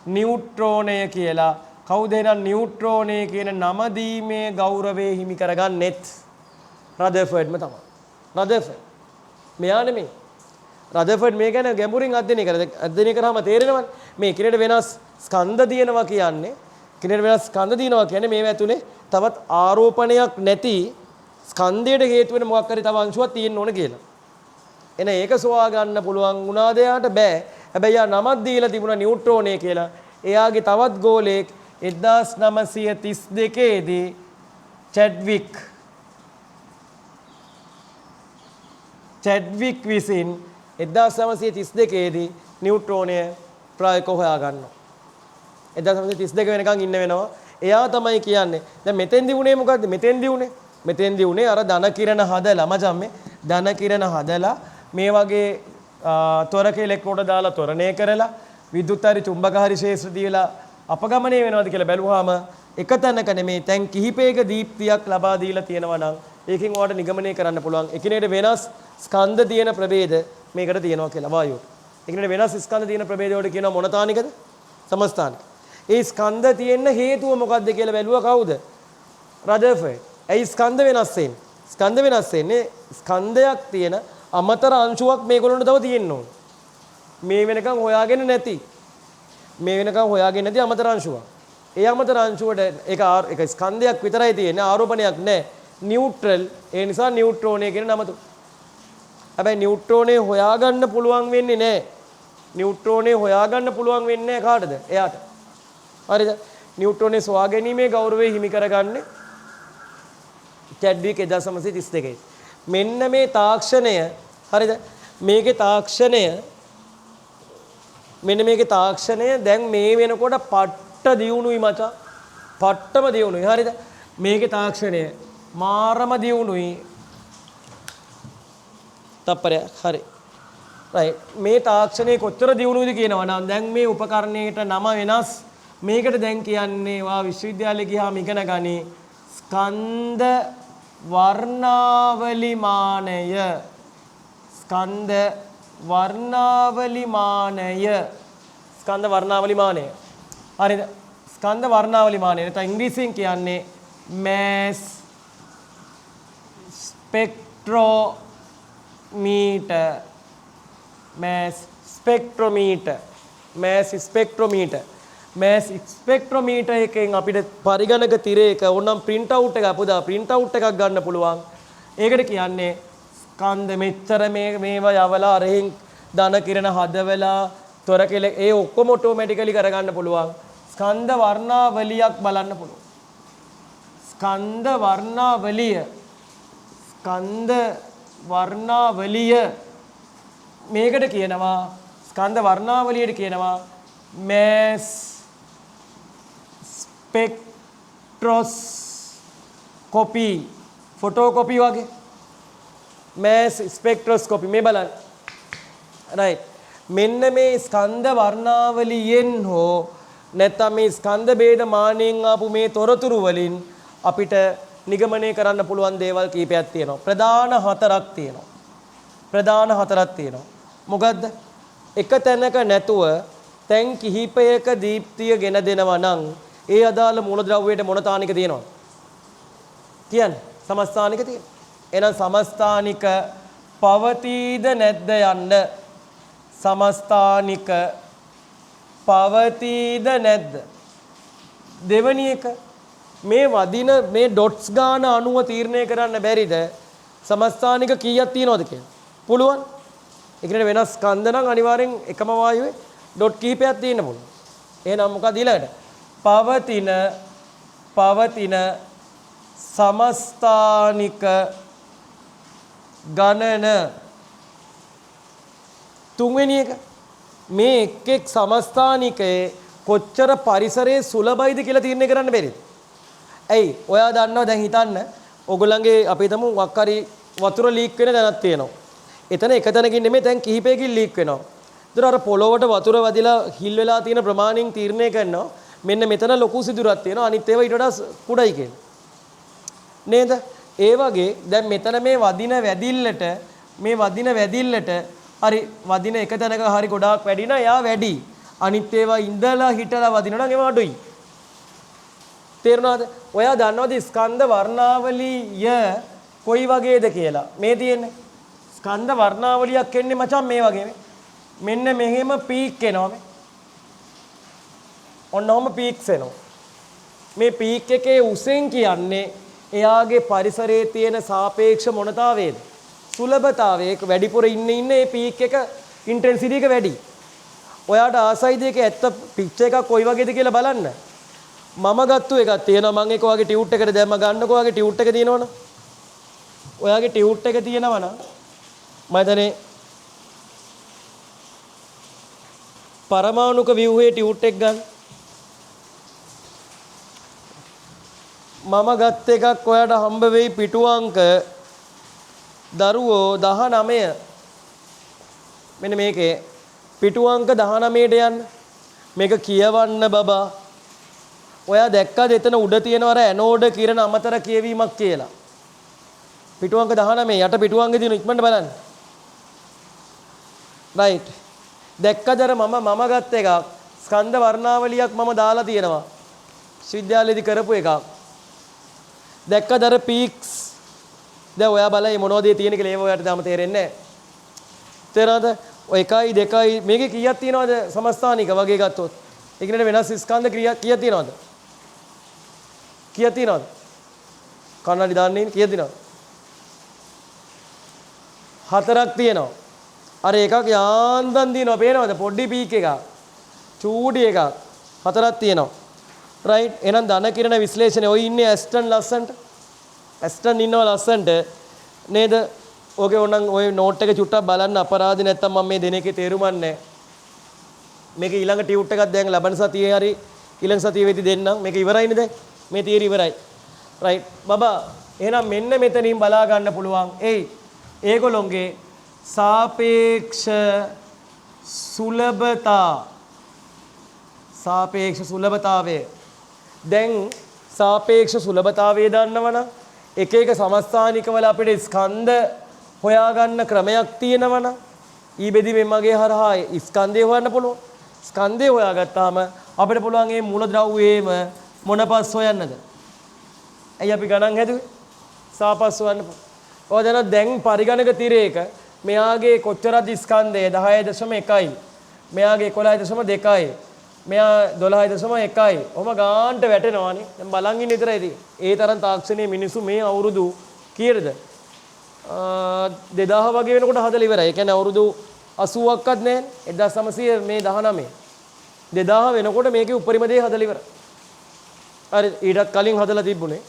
Speaker 1: නියුට්‍රෝනය කියලා. කවුද එහෙනම් නියුට්‍රෝනය කියන නම දීමේ ගෞරවය හිමි කරගන්නෙත් රදර්ෆර්ඩ්ම තමයි. රදර්ෆර්ඩ් මෙයා නෙමෙයි. රදර්ෆර්ඩ් මේ ගැන ගැඹුරින් අධ්‍යයනය කරාම තේරෙනවනේ මේ කිරේට වෙනස් ස්කන්ධ දිනනවා කියන්නේ කිරේට වෙනස් ස්කන්ධ දිනනවා කියන්නේ මේව ඇතුලේ තවත් ආරෝපණයක් නැති ස්කන්ධයට හේතු වෙන මොකක් හරි තව අංශුවක් තියෙන්න ඕන කියලා. එන ඒක සොයා ගන්න පුළුවන් වුණාද එයාට බෑ. හැබැයි යා නමක් දීලා තිබුණා නියුට්‍රෝනය කියලා. එයාගේ තවත් ගෝලයෙක් 1932 දී චැඩ්වික් විසින් 1932 දී නියුට්‍රෝනය ප්‍රායෝගිකව හොයා ගන්නවා. 1932 වෙනකන් ඉන්න වෙනවා. එයා තමයි කියන්නේ. දැන් මෙතෙන්දී උනේ මොකද්ද? මෙතෙන්දී උනේ අර ධන කිරණ හදලා මචං මේ ධන කිරණ හදලා මේ වගේ තොරක ඉලෙක්ට්‍රෝඩ දාලා ත්වරණය කරලා විදුත් හරි චුම්බක හරි ශේෂ්ත්‍ර දීලා අපගමනය වෙනවද කියලා බැලුවාම එක තැනක නෙමේ තැන් කිහිපයක දීප්තියක් ලබා දීලා තියෙනවා නම් ඒකෙන් ඔයාලට නිගමනය කරන්න පුළුවන් එකිනෙකට වෙනස් ස්කන්ධ තියෙන ප්‍රභේද මේකට තියෙනවා කියලා වායුවට. එකිනෙකට වෙනස් ස්කන්ධ තියෙන ප්‍රභේද වලට කියනවා මොන තානිකද? සමස්ථානික. ඒ ස්කන්ධ තියෙන්න හේතුව මොකද්ද කියලා බැලුවා කවුද? රදර්ෆර්ඩ්. ඇයි ස්කන්ධ වෙනස් වෙන්නේ? ස්කන්ධ වෙනස් වෙන්නේ ස්කන්ධයක් තියෙන අමතර අංශුවක් මේගොල්ලන්ට තව තියෙන්න ඕන. මේ වෙනකන් හොයාගෙන නැති අමතර අංශුවක්. ඒ අමතර අංශුවට ඒක ස්කන්ධයක් විතරයි තියෙන්නේ ආරෝපණයක් නැහැ. නියුට්‍රල්. ඒ නිසා නියුට්‍රෝනය කියන නම තුන. හැබැයි නියුට්‍රෝනේ හොයාගන්න පුළුවන් වෙන්නේ නැහැ. නියුට්‍රෝනේ හොයාගන්න පුළුවන් වෙන්නේ නැහැ කාටද? එයාට. හරිද? නියුට්‍රෝනේ සොයා ගැනීමේ ගෞරවය හිමි කරගන්නේ චැඩ්වික් 1932. මෙන්න මේ තාක්ෂණය හරිද? මේකේ තාක්ෂණය දැන් මේ වෙනකොට පට්ට දියුණුයි මචං. පට්ටම දියුණුයි. හරිද? මේකේ තාක්ෂණය මාරම දියුණුයි. තප්පරය හරි. රයිට්. මේ තාක්ෂණය කොච්චර දියුණුයිද කියනවා නම් දැන් මේ උපකරණයට නම වෙනස්. මේකට දැන් කියන්නේ වා විශ්වවිද්‍යාලේ ගියාම ඉගෙන ගනි ස්කන්ධ වර්ණාවලිමානය. ස්කන්ධ වර්ණාවලිමානය. හරිද? ස්කන්ධ වර්ණාවලිමානය. නැත්නම් ඉංග්‍රීසියෙන් කියන්නේ mass spectrometer. mass spectrometer එකෙන් අපිට පරිගණක තිරයක ඕනම් print out එක අපුදා print out එකක් ගන්න පුළුවන්. ඒකට කියන්නේ ස්කන්ධ මෙච්චර මේවා යවලා අරහින් ධන කිරණ හදවලා තොර කෙල ඒ ඔක්කොම ඔටෝමැටිකලි කරගන්න පුළුවන්. ස්කන්ධ වර්ණාවලියක් බලන්න පුළුවන්. ස්කන්ධ වර්ණාවලිය මේකට කියනවා ස්කන්ධ වර්ණාවලියට කියනවා mass spectroscopy photocopy වගේ mass spectroscopy මේ බලන්න right මෙන්න මේ ස්කන්ධ වර්ණාවලියෙන් හෝ නැත්නම් මේ ස්කන්ධ ભેද මානෙන් ආපු මේ තොරතුරු වලින් අපිට නිගමනය කරන්න පුළුවන් දේවල් කීපයක් තියෙනවා. ප්‍රධාන හතරක් තියෙනවා. මොකද්ද? එක තැනක නැතුව තැන් කිහිපයක දීප්තිය ගෙන දෙනවා නම් ඒ අදාළ මූලද්‍රව්‍යයට මොන තානික තියෙනවද? කියන්නේ සමස්ථානික තියෙනවා. එහෙනම් සමස්ථානික පවතීද නැද්ද යන්න සමස්ථානික පවතීද නැද්ද? දෙවැනි එක මේ වදින මේ ඩොට්ස් ගාන අණුව තීරණය කරන්න බැරිද සමස්ථානික කීයක් තියෙනවද කියලා? පුළුවන්. ඒ කියන්නේ වෙනස් ස්කන්ධ නම් අනිවාර්යෙන් එකම වායුවේ ඩොට් කීපයක් තියෙන්න පුළුවන්. එහෙනම් මොකද ඊළඟට? පවතින සමස්ථානික ගණන තුන්වෙනි එක මේ එක් සමස්ථානිකයේ කොච්චර පරිසරයේ සුලභයිද කියලා තීරණය කරන්න බැරිද? ඇයි? ඔයා දන්නවා දැන් හිතන්න ඔයගොල්ලන්ගේ අපි හිතමු වක්කාරි වතුර ලීක් වෙන තැනක් තියෙනවා. එතන එක තැනකින් නෙමෙයි දැන් කිහිපයකින් ලීක් වෙනවා. ඒතර අර පොළොවට වතුර වදිලා හිල් වෙලා තියෙන ප්‍රමාණයෙන් තීරණය කරනවා මෙන්න මෙතන ලොකු සිදුරක් තියෙනවා අනිත් ඒවා ඊට වඩා කුඩයි කියලා. නේද? ඒ වගේ දැන් මෙතන මේ වදින වැදිල්ලට හරි වදින එක තැනක හරි ගොඩාක් වැඩි නම් එයා වැඩි. අනිත් ඒවා ඉඳලා හිටලා වදිනවා නම් ඒවා අඩුයි. තේරුණාද? ඔයා දන්නවද ස්කන්ධ වර්ණාවලිය කොයි වගේද කියලා? මේ තියෙන්නේ ස්කන්ධ වර්ණාවලියක් එන්නේ මචං මේ වගේ. මෙන්න මෙහෙම පීක් එනවා මේ. ඔන්නෝම පීක්ස් එනවා. මේ පීක් එකේ උසෙන් කියන්නේ එයාගේ පරිසරයේ තියෙන සාපේක්ෂ මොනතාවේද? සුලභතාවයේ වැඩිපුර ඉන්න මේ පීක් එක ඉන්ටෙන්සිටි එක වැඩි. ඔයාට ආසයිද ඒක ඇත්ත පික්චර් එකක් කොයි වගේද කියලා බලන්න. මම ගත්තු එකක් තියෙනවා මම ඒක ඔයාගේ ටියුට් එකට දැම්ම ගන්නකො ඔයාගේ ටියුට් එක තියෙනවනේ. ඔයාගේ ටියුට් එක තියෙනවා නම් මම හිතන්නේ පරමාණුක ව්‍යුහයේ ටියුට් එක ගන්න. මම ගත්ත එකක් ඔයාට හම්බ වෙයි පිටු අංක දරුවෝ 19. මෙන්න මේකේ පිටු අංක 19ට යන්න. මේක කියවන්න බබා. ඔයා දැක්කද එතන උඩ තියෙනවා අර ඇනෝඩ් කිරණ අමතර කියවීමක් කියලා. පිටු අංක 19 යට පිටු අංකේ තියෙන ඉක්මනට බලන්න. right. දැක්කද අර මම ගත්ත එකක් ස්කන්ධ වර්ණාවලියක් මම දාලා තියෙනවා. විශ්වවිද්‍යාලයේදී කරපු එකක්. දැක්කද අර පීක්ස් දැන් ඔයා බලයි මොනවද තියෙන කියලා ඒව ඔයාට තාම තේරෙන්නේ නැහැ. තේරෙනවද? ඔය 1 2 මේකේ කීයක් තියෙනවද සමස්ථානික වගේ ගත්තොත්? ඒ කියන්නේ වෙනස් ස්කන්ධ ක්‍රියා කීයක් තියෙනවද? කීයක් තියෙනවද? කන්නඩි දාන්නේ කීයක් තියෙනවද? 4ක් තියෙනවා. අර එකක් යාන්තම් දිනනවා පේනවද? පොඩි පීක් එකක්. චූටි එකක්. 4ක් තියෙනවා. right. එහෙනම් ධන කිරණ විශ්ලේෂණය ඔය ඉන්නේ ඇස්ටන් ලස්සන්ට. ඇස්ටන් ඉන්නවා ලස්සන්ට නේද? ඕකේ ඕනනම් ඔය නෝට් එක චුට්ටක් බලන්න අපරාධ නැත්තම් මම මේ දෙන එකේ තේරුමක් නැහැ. මේක ඊළඟ ටියුට් එකක් දැන් ලබන සතියේ හරි ඊළඟ සතියේ වෙදි දෙන්නම්. මේක ඉවරයිනේ දැන්. මේ තියරි ඉවරයි. right. බබා එහෙනම් මෙන්න මෙතනින් බලා ගන්න පුළුවන්. ඒගොල්ලොන්ගේ සාපේක්ෂ සුලභතාවය දැන් සාපේක්ෂ සුලභතාවය දන්නවනම් එක එක සමස්ථානිකවල අපිට ස්කන්ධ හොයාගන්න ක්‍රමයක් තියෙනවනම් ඊබෙදි මගේ හරහා ස්කන්ධය හොයන්න පුළුවන්. ස්කන්ධය හොයාගත්තාම අපිට පුළුවන් මේ මූලද්‍රව්‍යයේම මොනපස් හොයන්නද? ඇයි අපි ගණන් හැදුවේ? සාපස් හොයන්න. ඔය දැන් පරිගණක තිරයක මෙයාගේ කොච්චරද ස්කන්ධය 10.1යි. මෙයාගේ 11.2යි. මෙයා 12.1යි. ඔහම ගාන්ට වැටෙනවානේ. දැන් බලන් ඉන්න විතරයි ඉතින්. ඒ තරම් තාක්ෂණයේ මිනිස්සු මේ අවුරුදු කීයටද? 2000 වගේ වෙනකොට හදලා ඉවරයි. ඒ කියන්නේ අවුරුදු 80ක්වත් නැහැ. 1900 මේ 19. 2000 වෙනකොට මේකේ උපරිම දේ හදලා ඉවරයි. හරි ඊටත් කලින් හදලා තිබුණේ.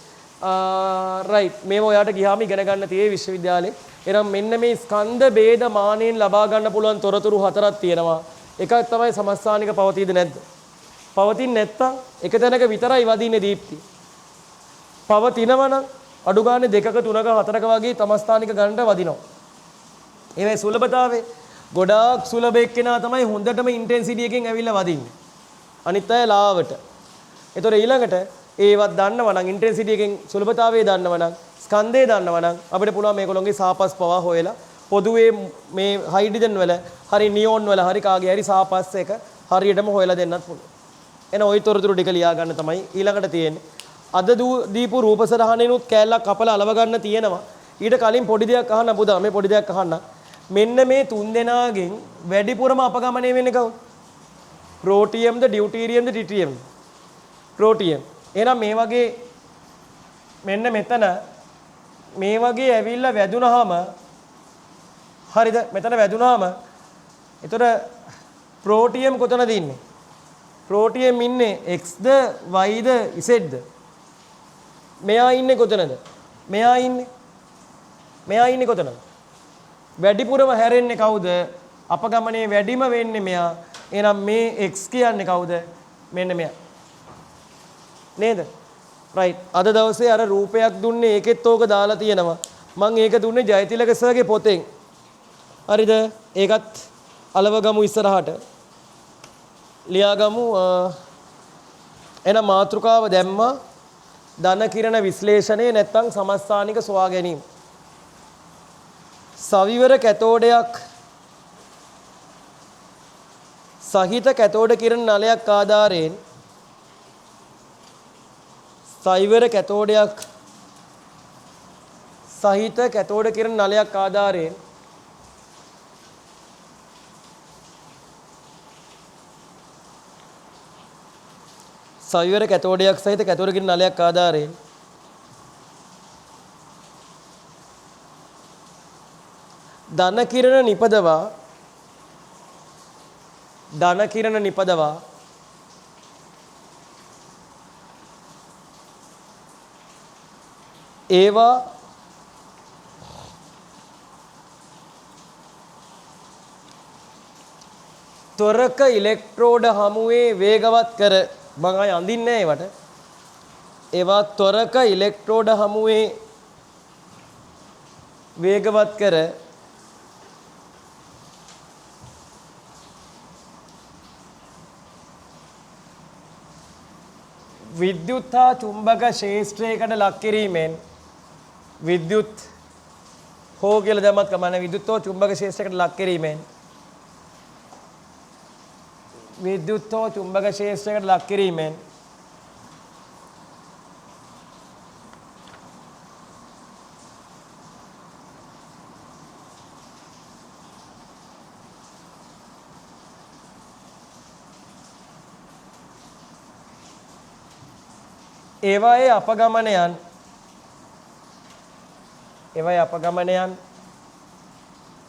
Speaker 1: රයිට් මේව ඔයාට ගියාම ඉගෙන ගන්න තියෙයි විශ්වවිද්‍යාලේ. එනම් මෙන්න මේ ස්කන්ධ ભેද මානෙන් ලබා ගන්න පුළුවන් තොරතුරු හතරක් තියෙනවා. එකක් තමයි සමස්ථානික පවතීද නැද්ද? පවතින්නේ නැත්තම් එක තැනක විතරයි වදින්නේ දීප්ති. පවතිනවා නම් අඩු ගානේ 2ක 3ක 4ක වගේ තමස්ථානික ගණන්ට වදිනවා. ඒවේ සුලභතාවය ගොඩාක් සුලභ එක්කෙනා තමයි හොඳටම ඉන්ටෙන්සිටි එකෙන් ඇවිල්ලා වදින්නේ. අනිත් අය ලාවට. ඒතොර ඊළඟට ඒවත් දන්නවා නම් ඉන්ටෙන්සිටි එකෙන් සුලභතාවය දන්නවා නම් ස්කන්ධය දන්නවා නම් අපිට පුළුවන් මේගොල්ලෝගේ සාපස් පවා හොයලා පොදුවේ මේ හයිඩ්‍රජන් වල හරි නියෝන් වල හරි කාගේ හරි සාපස් එක හරියටම හොයලා දෙන්නත් පුළුවන්. එන ওই තොරතුරු ටික ලියා ගන්න තමයි ඊළඟට තියෙන්නේ. අද දීපු රූපසරහනෙනුත් කෑල්ලක් කපලා අලව ගන්න තියෙනවා. ඊට කලින් පොඩි දෙයක් අහන්න පුතා මේ පොඩි දෙයක් අහන්න. මෙන්න මේ තුන් දෙනාගෙන් වැඩිපුරම අපගමනය වෙන්නේ කවුද? ප්‍රෝටියම්ද ඩියුටීරියම්ද ටිට්‍රියම්ද? ප්‍රෝටියම්. එහෙනම් මේ වගේ මෙන්න මෙතන මේ වගේ ඇවිල්ලා වැදුනහම හරිද? මෙතන වැදුනහම එතකොට ප්‍රෝටියම් කොතනද ඉන්නේ? ප්‍රෝටියම් ඉන්නේ Xද Yද Zද? මෙයා ඉන්නේ කොතනද? මෙයා ඉන්නේ කොතනද? වැඩිපුරම හැරෙන්නේ කවුද? අපගමනේ වැඩිම වෙන්නේ මෙයා. එහෙනම් මේ X කියන්නේ කවුද? මෙන්න මෙයා. නේද? රයිට්. අද දවසේ අර රූපයක් දුන්නේ ඒකෙත් ඕක දාලා තියෙනවා. මම ඒක දුන්නේ ජයතිලක සර්ගේ පොතෙන්. හරිද? ඒකත් අලවගමු ඉස්සරහට. ලියාගමු. එන මාතෘකාව දැම්මා. ධන කිරණ විශ්ලේෂණය නැත්නම් සමස්ථානික සොයා ගැනීම. සවිවර කැතෝඩයක් සහිත කැතෝඩ කිරණ නලයක් ආධාරයෙන් සවිවර කැතෝඩයක් සහිත කැතෝඩ කිරණ නලයක් ආධාරයෙන් සවිවර කැතෝඩයක් සහිත කැතෝඩ කිරණ නලයක් ආධාරයෙන් ධන කිරණ නිපදවා ඒවා ත්වරක ඉලෙක්ට්‍රෝඩ හමුවේ වේගවත් කර මම ආය අඳින්නේ නැහැ ඒවට. ඒවා ත්වරක ඉලෙක්ට්‍රෝඩ හමුවේ වේගවත් කර විද්‍යුත් හා චුම්බක ක්ෂේත්‍රයකට ලක් කිරීමෙන් විද්‍යුත් හෝ කියලා දැම්මත් කමන්නේ විද්‍යුත් හෝ චුම්බක ක්ෂේත්‍රයකට ලක් කිරීමෙන් විද්‍යුත් හෝ චුම්බක ක්ෂේත්‍රයකට ලක් කිරීමෙන් ඒවායේ අපගමනයන්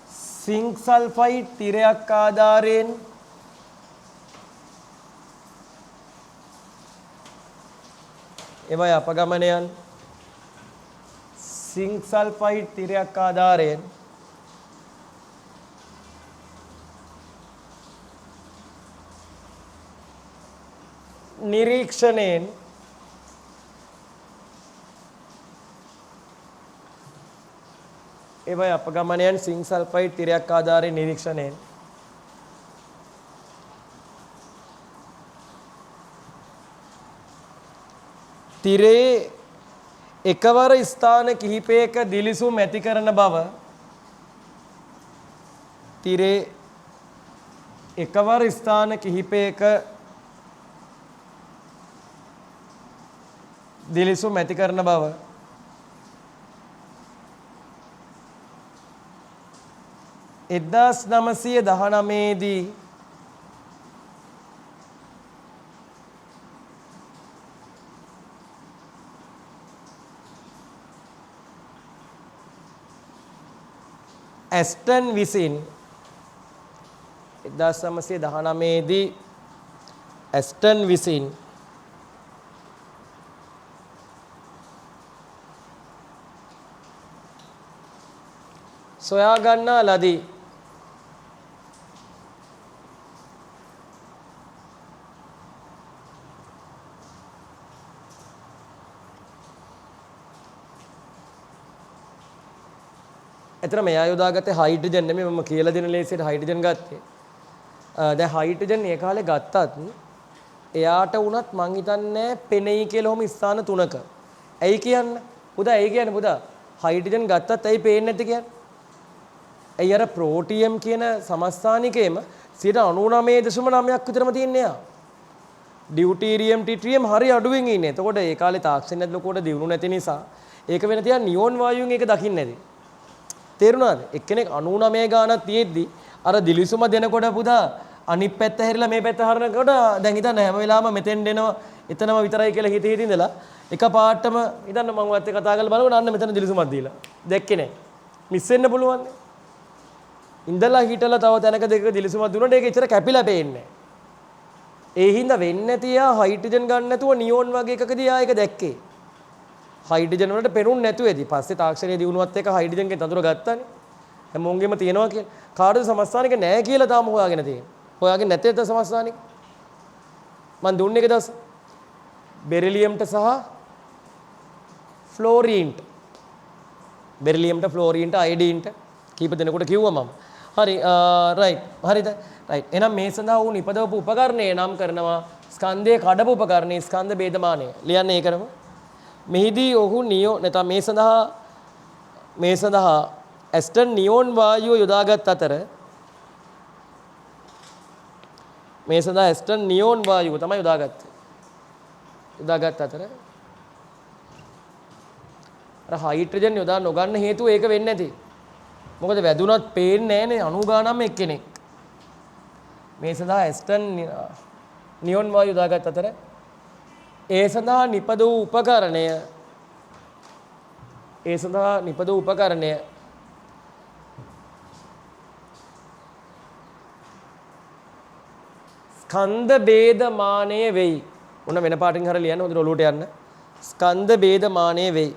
Speaker 1: සිංක් සල්ෆයිඩ් තිරයක් ආධාරයෙන් ඒවායේ අපගමනයන් සිංක් සල්ෆයිඩ් තිරයක් ආධාරයෙන් නිරීක්ෂණයෙන් ඒවයි අපගමනයන් සිංක් සල්ෆයිඩ් තිරයක් ආධාරයෙන් නිරීක්ෂණයෙන් තිරේ එකවර ස්ථාන කිහිපයක දිලිසුම් ඇති කරන බව තිරේ එකවර ස්ථාන කිහිපයක දිලිසුම් ඇති කරන බව 1919 දී ඇස්ටන් විසින් 1919 දී ඇස්ටන් විසින් සොයා ගන්නා ලදී. එතන මෙයා යොදාගත්තේ හයිඩ්‍රජන් නෙමෙයි මම කියලා දෙන ලේසියට හයිඩ්‍රජන් ගත්තේ. දැන් හයිඩ්‍රජන් ඒ කාලේ ගත්තත් එයාට වුණත් මං හිතන්නේ පෙනෙයි කියලා ඔහොම ස්ථාන 3ක. ඇයි කියන්නේ? පුදා ඇයි කියන්නේ පුදා? හයිඩ්‍රජන් ගත්තත් ඇයි පේන්නේ නැති කියන්නේ? ඇයි අර ප්‍රෝටියම් කියන සමස්ථානිකේම 99.9ක් විතරම තියෙන්නේ යා. ඩියුටීරියම් ටිට්‍රියම් හරි අඩුවෙන් ඉන්නේ. එතකොට ඒ කාලේ තාක්ෂණයත් ලොකුවට දියුණු නැති නිසා ඒක වෙන තියා නියෝන් වායුවෙන් ඒක දකින්නේ නැති. තේරුණාද? එක්කෙනෙක් 99 ගානක් තියෙද්දි අර දිලිසුම දෙනකොට පුදා අනිත් පැත්ත හැරිලා මේ පැත්ත හරනකොට දැන් හිතන්න හැම වෙලාවම මෙතෙන් එනවා එතනම විතරයි කියලා හිත ඉඳලා එක පාටම හිතන්න මම ඔයත් එක්ක කතා කරලා බලනකොට අන්න මෙතන දිලිසුමක් දීලා දැක්කේ නැහැ. මිස් වෙන්න පුළුවන් නේ. ඉඳලා හිටලා තව තැනක දෙකක දිලිසුමක් දුන්නොත් ඒක එච්චර කැපිලා පේන්නේ නැහැ. ඒ හින්දා වෙන්නේ නැති යා හයිඩ්‍රජන් ගන්න නැතුව නියෝන් වගේ එකකදී ආ ඒක දැක්කේ. හයිඩ්‍රජන් වලට පෙනුන්නේ නැතුව ඇති. පස්සේ තාක්ෂණයේ දිනුවත් එක හයිඩ්‍රජන්ගෙන් තඳුර ගත්තානේ. හැමෝගෙම තියෙනවා කියලා. කාටද සමස්ථානික නැහැ කියලා තාම හොයාගෙන තියෙන්නේ. හොයාගෙන නැතේද සමස්ථානික? මන් දුන්නේ එක දවස් බෙරිලියම්ට සහ ෆ්ලෝරීන්ට. බෙරිලියම්ට ෆ්ලෝරීන්ට අයඩීන්ට කීප දෙනෙකුට කිව්වා මම. හරි රයිට්. හරිද? රයිට්. එහෙනම් මේ සඳහා වුණ ඉපදවපු උපකරණේ නම් කරනවා ස්කන්ධයේ කඩපු උපකරණේ ස්කන්ධ ભેදමානය. ලියන්නේ ඒකම. මෙහිදී ඔහු නියෝ නැත්නම් මේ සඳහා ඇස්ටන් නියෝන් වායුව යොදාගත් අතර මේ සඳහා ඇස්ටන් නියෝන් වායුව තමයි යොදාගත් අතර අර හයිඩ්‍රජන් යොදා නොගන්න හේතුව ඒක වෙන්නේ නැති. මොකද වැදුනත් පේන්නේ නැහනේ 90 ගානම එක්කෙනෙක්. මේ සඳහා ඇස්ටන් නියෝන් වායුව යොදාගත් අතර ඒ සඳහා නිපද වූ උපකරණය ස්කන්ධ ભેදමානය වෙයි. මොන වෙන පාටින් හර ලියන්න හොඳට ඔලුවට යන්න. ස්කන්ධ ભેදමානය වෙයි.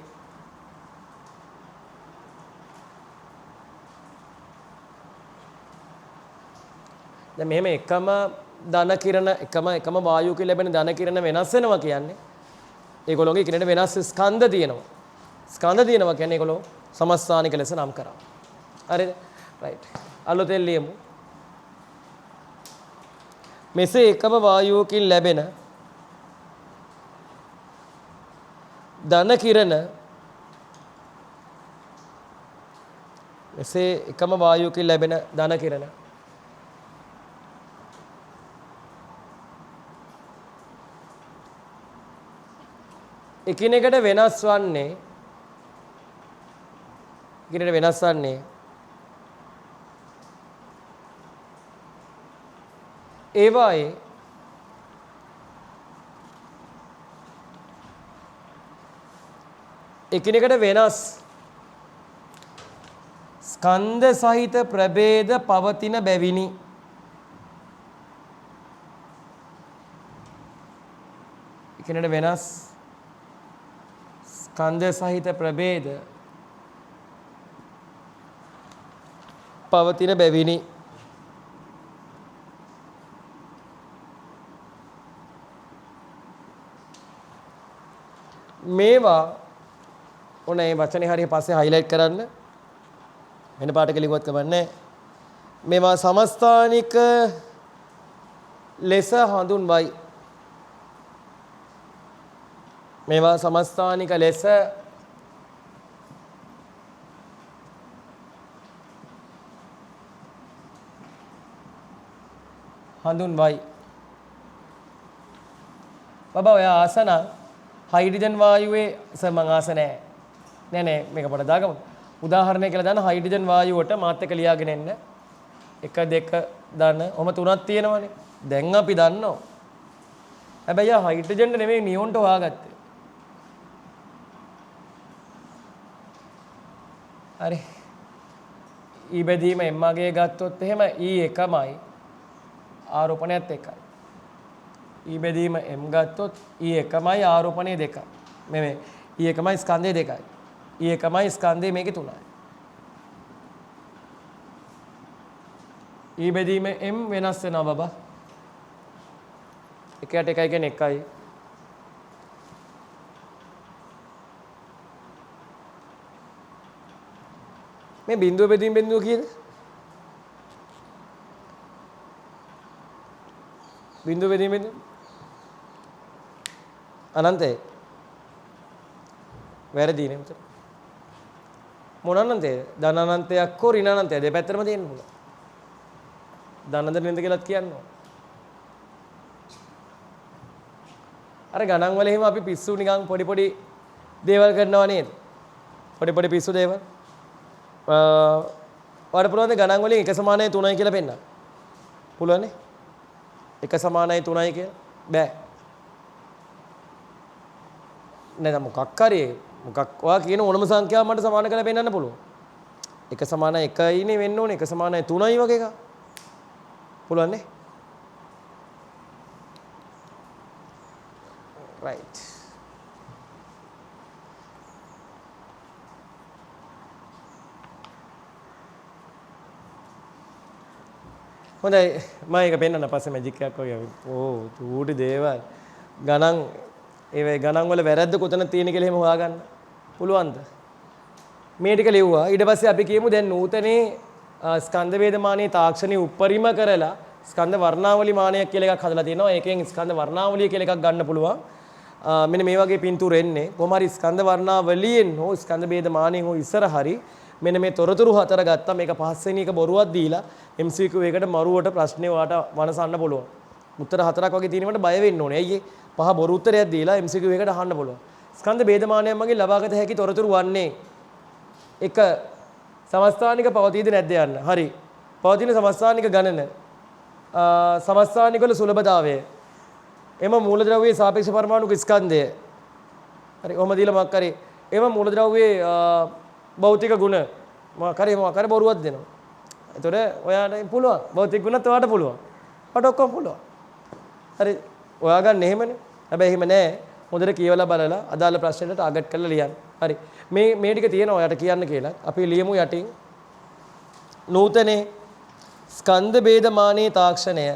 Speaker 1: දැන් මෙහෙම එකම ධන කිරණ එකම වායුවකින් ලැබෙන ධන කිරණ වෙනස් වෙනවා කියන්නේ ඒගොල්ලෝගේ ඉගෙනට වෙනස් ස්කන්ධ තියෙනවා. ස්කන්ධ තියෙනවා කියන්නේ ඒගොල්ලෝ සමස්ථානික ලෙස නම් කරා. හරිද? රයිට්. අලුතෙන් ලියමු. මෙසේ එකම වායුවකින් ලැබෙන ධන කිරණ එකිනෙකට වෙනස් වන්නේ ඒවායේ එකිනෙකට වෙනස් ස්කන්ධ සහිත ප්‍රභේද පවතින බැවිනි. එකිනෙකට වෙනස් ස්කන්ධ සහිත ප්‍රභේද පවතින බැවිනි. මේවා ඔන්න මේ වචනේ හරිය පස්සේ highlight කරන්න. වෙන පාටක ලිව්වත් කමන්නේ. මේවා සමස්ථානික ලෙස හඳුන්වයි. මේවා සමස්ථානික ලෙස හඳුන්වයි. බබා ඔය ආසන හයිඩ්‍රජන් වායුවේ මං ආස නෑ මේක පොඩ්ඩක් දාගමු. උදාහරණයක් කියලා දාන්න හයිඩ්‍රජන් වායුවට මාත් එක්ක ලියාගෙන එන්න. 1 2 දාන්න. ඔහම 3ක් තියෙනවනේ. දැන් අපි දන්නවා. හැබැයි ආ හයිඩ්‍රජන් නෙමෙයි නියෝන්ට හොයාගත්තේ. හරි. E බෙදීම m අගය ගත්තොත් එහෙම E එකමයි ආරෝපණයත් එකයි. E බෙදීම m ගත්තොත් E එකමයි ආරෝපණය දෙකයි. මේ E එකමයි ස්කන්ධය දෙකයි. E එකමයි ස්කන්ධය මේකේ තුනයි. E බෙදීම m වෙනස් වෙනවා බබා. එකයට එකයි කියන්නේ එකයි. මේ බිඳුව බෙදීම බිඳුව කීයද? බිඳුව බෙදීම බිඳුව අනන්තය. වැරදි නේ මෙතන. මොන අනන්තයද? ධන අනන්තයක් හෝ ඍණ අනන්තයක් දෙපැත්තටම තියෙන්න පුළුවන්. ධනද නෙන්ද කියලාත් කියනවා. අර ගණන් වල එහෙම අපි පිස්සු නිකන් පොඩි පොඩි දේවල් කරනවා නේද? පොඩි පොඩි පිස්සු දේවල්. වඩ පුළුවන් ද ගණන් වලින් 1 සමානයි 3යි කියලා පෙන්නන්න? පුළුවන් නේ? 1 සමානයි 3යි කියලා? බෑ. නේද මොකක් හරි මොකක් ඔයා කියන ඕනම සංඛ්‍යාවක් මට සමාන කරලා පෙන්නන්න පුළුවන්. 1 සමානයි 1යි නේ වෙන්න ඕනේ 1 සමානයි 3යි වගේ එකක්. පුළුවන් නේ? right. හොඳයි මම ඒක පෙන්නන්න පස්සේ මැජික් එකක් වගේ. ඕ චූටි දේවල්. ගණන් ඒ ගණන් වල වැරද්ද කොතන තියෙන කියලා එහෙම හොයාගන්න පුළුවන්ද? මේ ටික ලිව්වා. ඊට පස්සේ අපි කියමු දැන් නූතනේ ස්කන්ධ වේදමානයේ තාක්ෂණي උප්පරිම කරලා ස්කන්ධ වර්ණාවලි මානයක් කියලා එකක් හදලා තියෙනවා. ඒකෙන් ස්කන්ධ වර්ණාවලිය කියලා එකක් ගන්න පුළුවන්. මෙන්න මේ වගේ පින්තූර එන්නේ. කොහොම හරි ස්කන්ධ වර්ණාවලියෙන් හෝ ස්කන්ධ වේදමානයෙන් හෝ ඉස්සර හරි මෙන්න මේ තොරතුරු හතර ගත්තා. මේක පස්වෙනි එක බොරුවක් දීලා MCQ එකකට මරුවට ප්‍රශ්නේ ඔයාට වනසන්න පුළුවන්. උත්තර හතරක් වගේ තියෙනවට බය වෙන්න ඕනේ. ඇයි ඒ? පහ බොරු උත්තරයක් දීලා MCQ එකට අහන්න පුළුවන්. ස්කන්ධ වේදමානයෙන් මගින් ලබාගත හැකි තොරතුරු වන්නේ 1 සමස්ථානික පවතීද නැද්ද යන්න. හරි. පවතින සමස්ථානික ගණන සමස්ථානික වල සුලභතාවය එම මූලද්‍රව්‍යයේ සාපේක්ෂ පරමාණුක ස්කන්ධය. හරි. ඔහම දීලා මොකක් හරි එම මූලද්‍රව්‍යයේ භෞතික ගුණ මොකක් හරි බොරුවක් දෙනවා. එතකොට ඔයාට පුළුවන්. භෞතික ගුණත් ඔයාට පුළුවන්. ඔයාට ඔක්කොම පුළුවන්. හරි. ඔයා ගන්න එහෙමනේ. හැබැයි එහෙම නෑ. හොඳට කියවලා බලලා අදාළ ප්‍රශ්නෙට ටාගට් කරලා ලියන්න. හරි. මේ ටික තියෙනවා ඔයාට කියන්න කියලා. අපි ලියමු යටින්. නූතනේ ස්කන්ධ ભેදමානී තාක්ෂණය.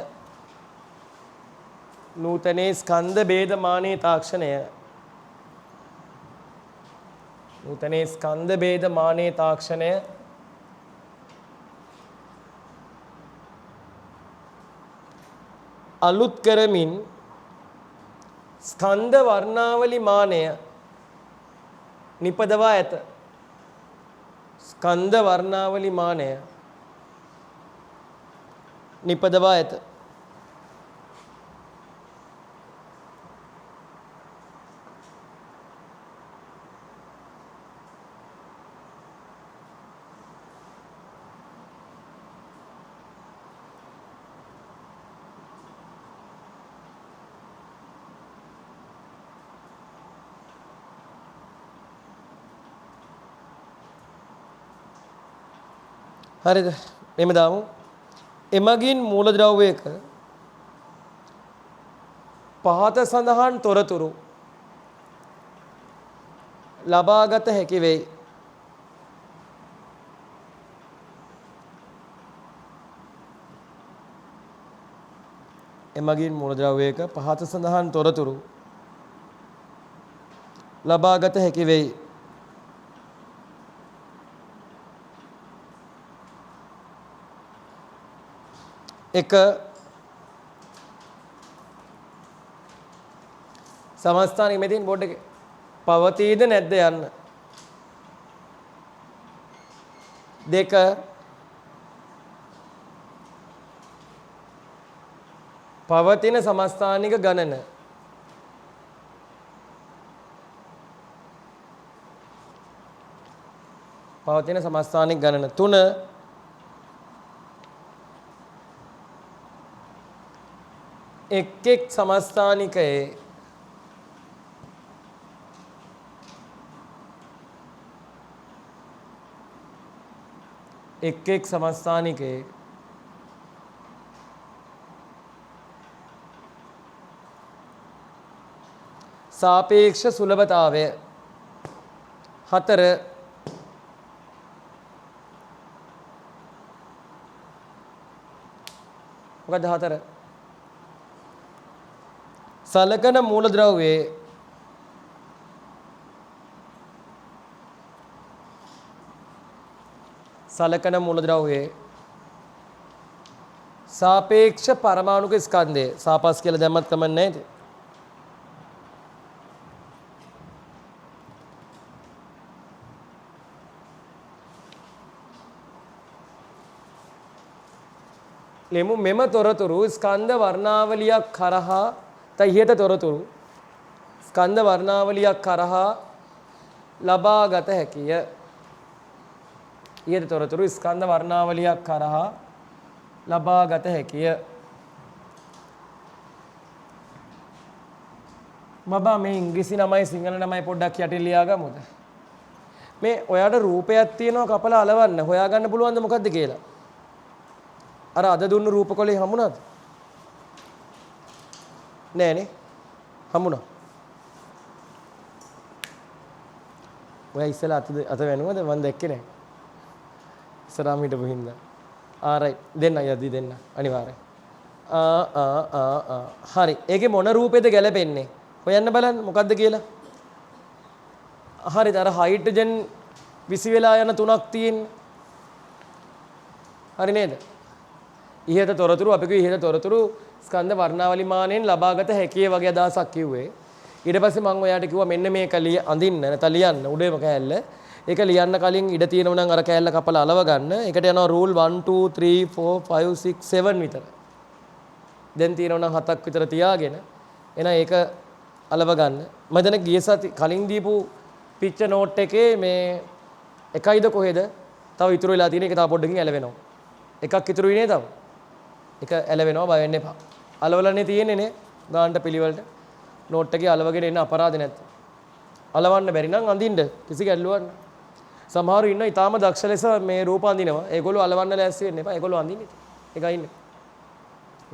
Speaker 1: නූතනේ ස්කන්ධ ભેදමානී තාක්ෂණය. නූතනේ ස්කන්ධ ભેදමානී තාක්ෂණය අලුත් කරමින් ස්කන්ධ වර්ණාවලි මානය නිපදවා ඇත. ස්කන්ධ වර්ණාවලි මානය නිපදවා ඇත. හරිද? එමෙ දාමු. එමගින් මූලද්‍රව්‍යයක පහත සඳහන් තොරතුරු ලබාගත හැකි වෙයි. එමගින් මූලද්‍රව්‍යයක පහත සඳහන් තොරතුරු ලබාගත හැකි වෙයි. එක සමස්ථානික මෙතින් බෝඩ් එකේ පවතීද නැද්ද යන්න. 2 පවතින සමස්ථානික ගණන. පවතින සමස්ථානික ගණන. 3 එක් සමස්ථානිකයේ එක් එක් සමස්ථානිකේ සාපේක්ෂ සුලභතාවය 4 මොකද 4 සලකන මූලද්‍රව්‍යයේ සාපේක්ෂ පරමාණුක ස්කන්ධය සාපස් කියලා දැම්මත් කමක් නැහැ නේද? ලෙමු මෙම තොරතුරු ස්කන්ධ වර්ණාවලියක් කරහා තයිහෙත තොරතුරු ස්කන්ධ වර්ණාවලියක් කරහා ලබාගත හැකිය. ඊට තොරතුරු ස්කන්ධ වර්ණාවලියක් කරහා ලබාගත හැකිය. බබා මේ ඉංග්‍රීසි නමයි සිංහල නමයි පොඩ්ඩක් යටින් ලියාගමුද? මේ ඔයාට රූපයක් තියෙනවා කපලා අලවන්න හොයාගන්න පුළුවන්ද මොකද්ද කියලා? අර අද දුන්න රූපකොලේ හමුණාද? නෑනේ. හමුණා. ඔයා ඉස්සලා අත වෙනවද? මම දැක්කේ නෑ. ඉස්සරහම හිටපු හින්දා. ආරයිට් දෙන්න යද්දි දෙන්න අනිවාර්යයෙන්. හරි. ඒකේ මොන රූපෙද ගැලපෙන්නේ? හොයන්න බලන්න මොකද්ද කියලා. හරිද? අර හයිඩ්‍රජන් විසි වෙලා යන තුනක් තියෙන්නේ. හරි නේද? ඉහත තොරතුරු අපි කිව්වේ ඉහත තොරතුරු ස්කන්ධ වර්ණාවලි මානෙන් ලබාගත හැකිය වගේ අදහසක් කිව්වේ. ඊට පස්සේ මම ඔයාට කිව්වා මෙන්න මේක අඳින්න නැත්නම් ලියන්න උඩේම කෑල්ල. ඒක ලියන්න කලින් ඉඩ තියෙනව නම් අර කෑල්ල කපලා අලව ගන්න. ඒකට යනවා රූල් 1 2 3 4 5 6 7 විතර. දැන් තියෙනව නම් 7ක් විතර තියාගෙන එහෙනම් ඒක අලව ගන්න. මම දැන් ගිය සති කලින් දීපු පික්චර් නෝට් එකේ මේ එකයිද කොහෙද? තව ඉතුරු වෙලා තියෙන එක තව පොඩ්ඩකින් ඇලවෙනවා. එකක් ඉතුරුයි නේ තව. එක ඇලවෙනවා බය වෙන්න එපා. අලවලනේ තියෙන්නේ නේ ගානට පිළිවෙලට. නෝට් එකේ අලවගෙන එන්න අපරාධ නැත්නම්. අලවන්න බැරි නම් අඳින්න කිසි ගැටලුවක් නැහැ. සමහරු ඉන්න ඊටාම දක්ෂ ලෙස මේ රූප අඳිනවා. ඒගොල්ලෝ අලවන්න ලෑස්ති වෙන්න එපා. ඒගොල්ලෝ අඳින්නේ. ඒකයි ඉන්නේ.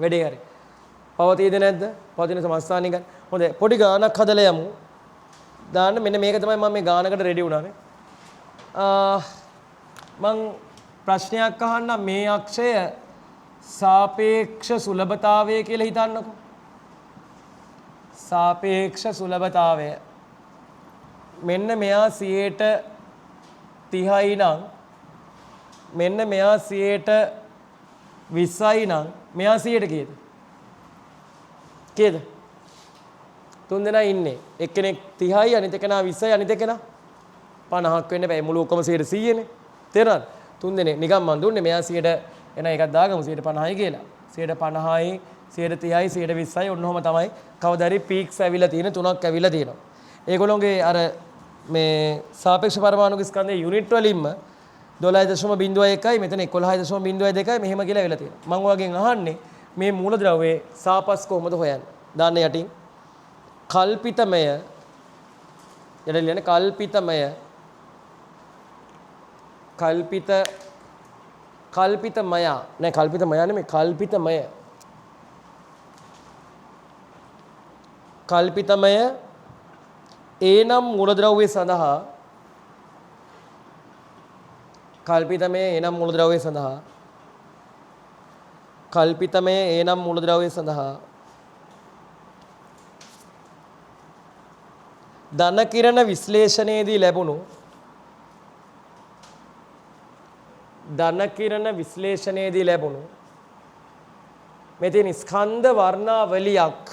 Speaker 1: වැඩේ හරි. පවතීද නැද්ද? පවතින සමස්ථානික ගන්න. හොඳයි. පොඩි ගානක් හදලා යමු. දාන්න මෙන්න මේක තමයි මම මේ ගානකට රෙඩි වුණානේ. මං ප්‍රශ්නයක් අහන්නම් මේ අක්ෂය සාපේක්ෂ සුලභතාවය කියලා හිතන්නකෝ. සාපේක්ෂ සුලභතාවය. මෙන්න මෙයා 30යි නම් මෙන්න මෙයා 20යි නම් මෙයා 100ට කීයද? කීයද? තුන් දෙනා ඉන්නේ. එක්කෙනෙක් 30යි අනිත් එකනා 20යි අනිත් එකනා 50ක් වෙන්න බෑ. මුළු ඔක්කොම 100නේ. තේරෙනවද? තුන් දෙනෙක් නිකන් මන් දුන්නේ මෙයා 100ට එන එකක් දාගමු 150යි කියලා. 150යි 130යි 120යි ඔන්නෝම තමයි කවදා හරි පීක්ස් ඇවිල්ලා තියෙන තුනක් ඇවිල්ලා තියෙනවා. ඒගොල්ලෝගේ අර මේ සාපේක්ෂ පරමාණුක ස්කන්ධයේ යුනිට් වලින්ම 12.01යි මෙතන 11.02යි මෙහෙම කියලා ඇවිල්ලා තියෙනවා. මම ඔයගෙන් අහන්නේ මේ මූලද්‍රව්‍යයේ සාපස් කොහොමද හොයන්නේ? දාන්න යටින් කල්පිතමය යට ලියන්නේ කල්පිතමය කල්පිතමය නෑ කල්පිතමය නෙමෙයි කල්පිතමය ඒනම් මූලද්‍රව්‍ය සඳහා කල්පිතමය ඒනම් මූලද්‍රව්‍ය සඳහා ධන කිරණ විශ්ලේෂණයේදී ලැබුණු මෙතන ස්කන්ධ වර්ණාවලියක්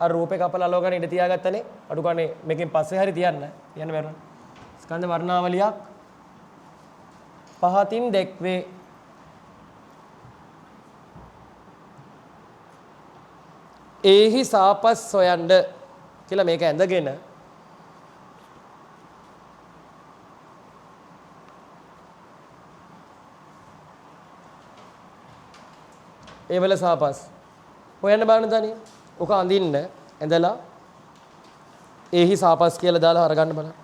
Speaker 1: අර රූපේ කපලා අලව ගන්න ඉඳ තියාගත්තනේ අඩු ගානේ මේකෙන් පස්සේ හරි තියන්න බැරුණා ස්කන්ධ වර්ණාවලියක් පහතින් දැක්වේ ඒහි සාපස් සොයන්න කියලා මේක ඇඳගෙන ඒ වල සාපස් හොයන්න බලන්න තනිය. ඔක අඳින්න ඇඳලා ඒහි සාපස් කියලා දාලා අරගන්න බලන්න.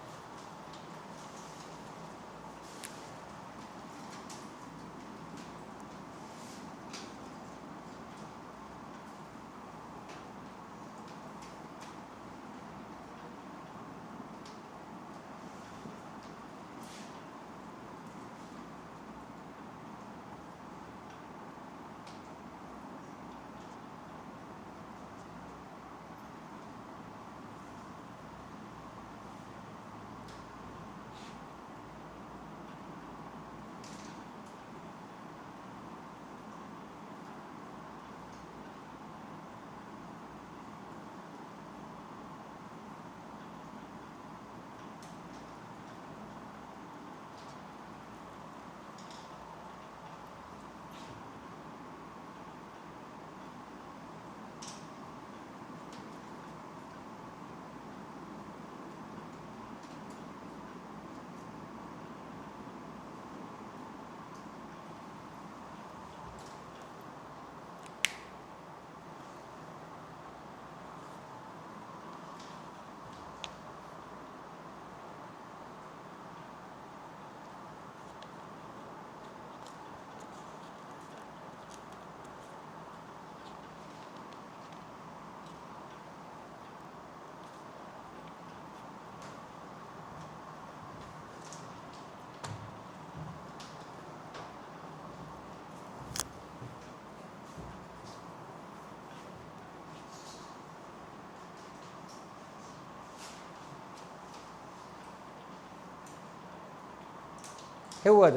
Speaker 1: හෙව්වද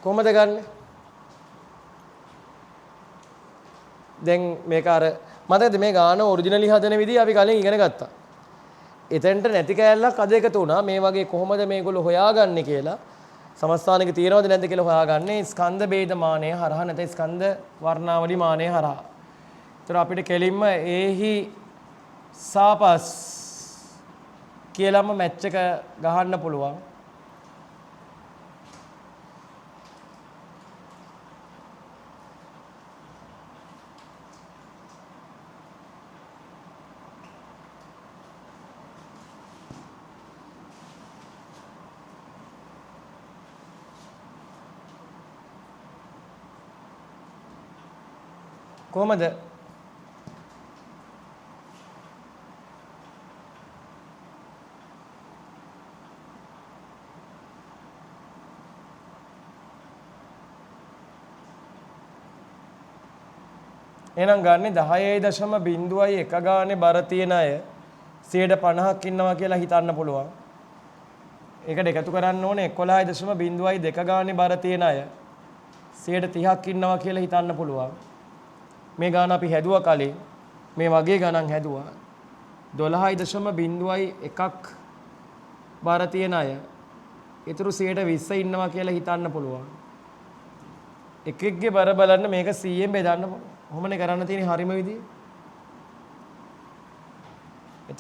Speaker 1: කොහමද ගන්නෙ? දැන් මේක අර මතකද මේ ගාන ඔරිජිනලි හදන විදිහ අපි කලින් ඉගෙන ගත්තා. එතෙන්ට නැති කෑල්ලක් අද එකතු වුණා. මේ වගේ කොහොමද මේගොල්ලෝ හොයාගන්නේ කියලා සමස්ථානික තියෙනවද නැද්ද කියලා හොයාගන්නේ ස්කන්ධ ભેද මානය හරහා නැත්නම් ස්කන්ධ වර්ණාවලි මානය හරහා. ඒතර අපිට කෙලින්ම ඒහි සාපස් කියලාම මැච් එක ගහන්න පුළුවන්. කොහමද? එහෙනම් ගන්නේ 10.01 ගානේ බර තියෙන අය 50%ක් ඉන්නවා කියලා හිතන්න පුළුවන්. ඒකට එකතු කරන්න ඕනේ 11.02 ගානේ බර තියෙන අය 30%ක් ඉන්නවා කියලා හිතන්න පුළුවන්. මේ ගාන අපි හැදුවා කලින් මේ වගේ ගණන් හැදුවා 12.01ක් බාර තියෙන අය ඊටු 120 ඉන්නවා කියලා හිතන්න පුළුවන්. එකෙක්ගේ බර බලන්න මේක 100ෙන් බෙදන්න ඕනේ. කොහොමනේ කරන්න තියෙන්නේ හරිම විදිය?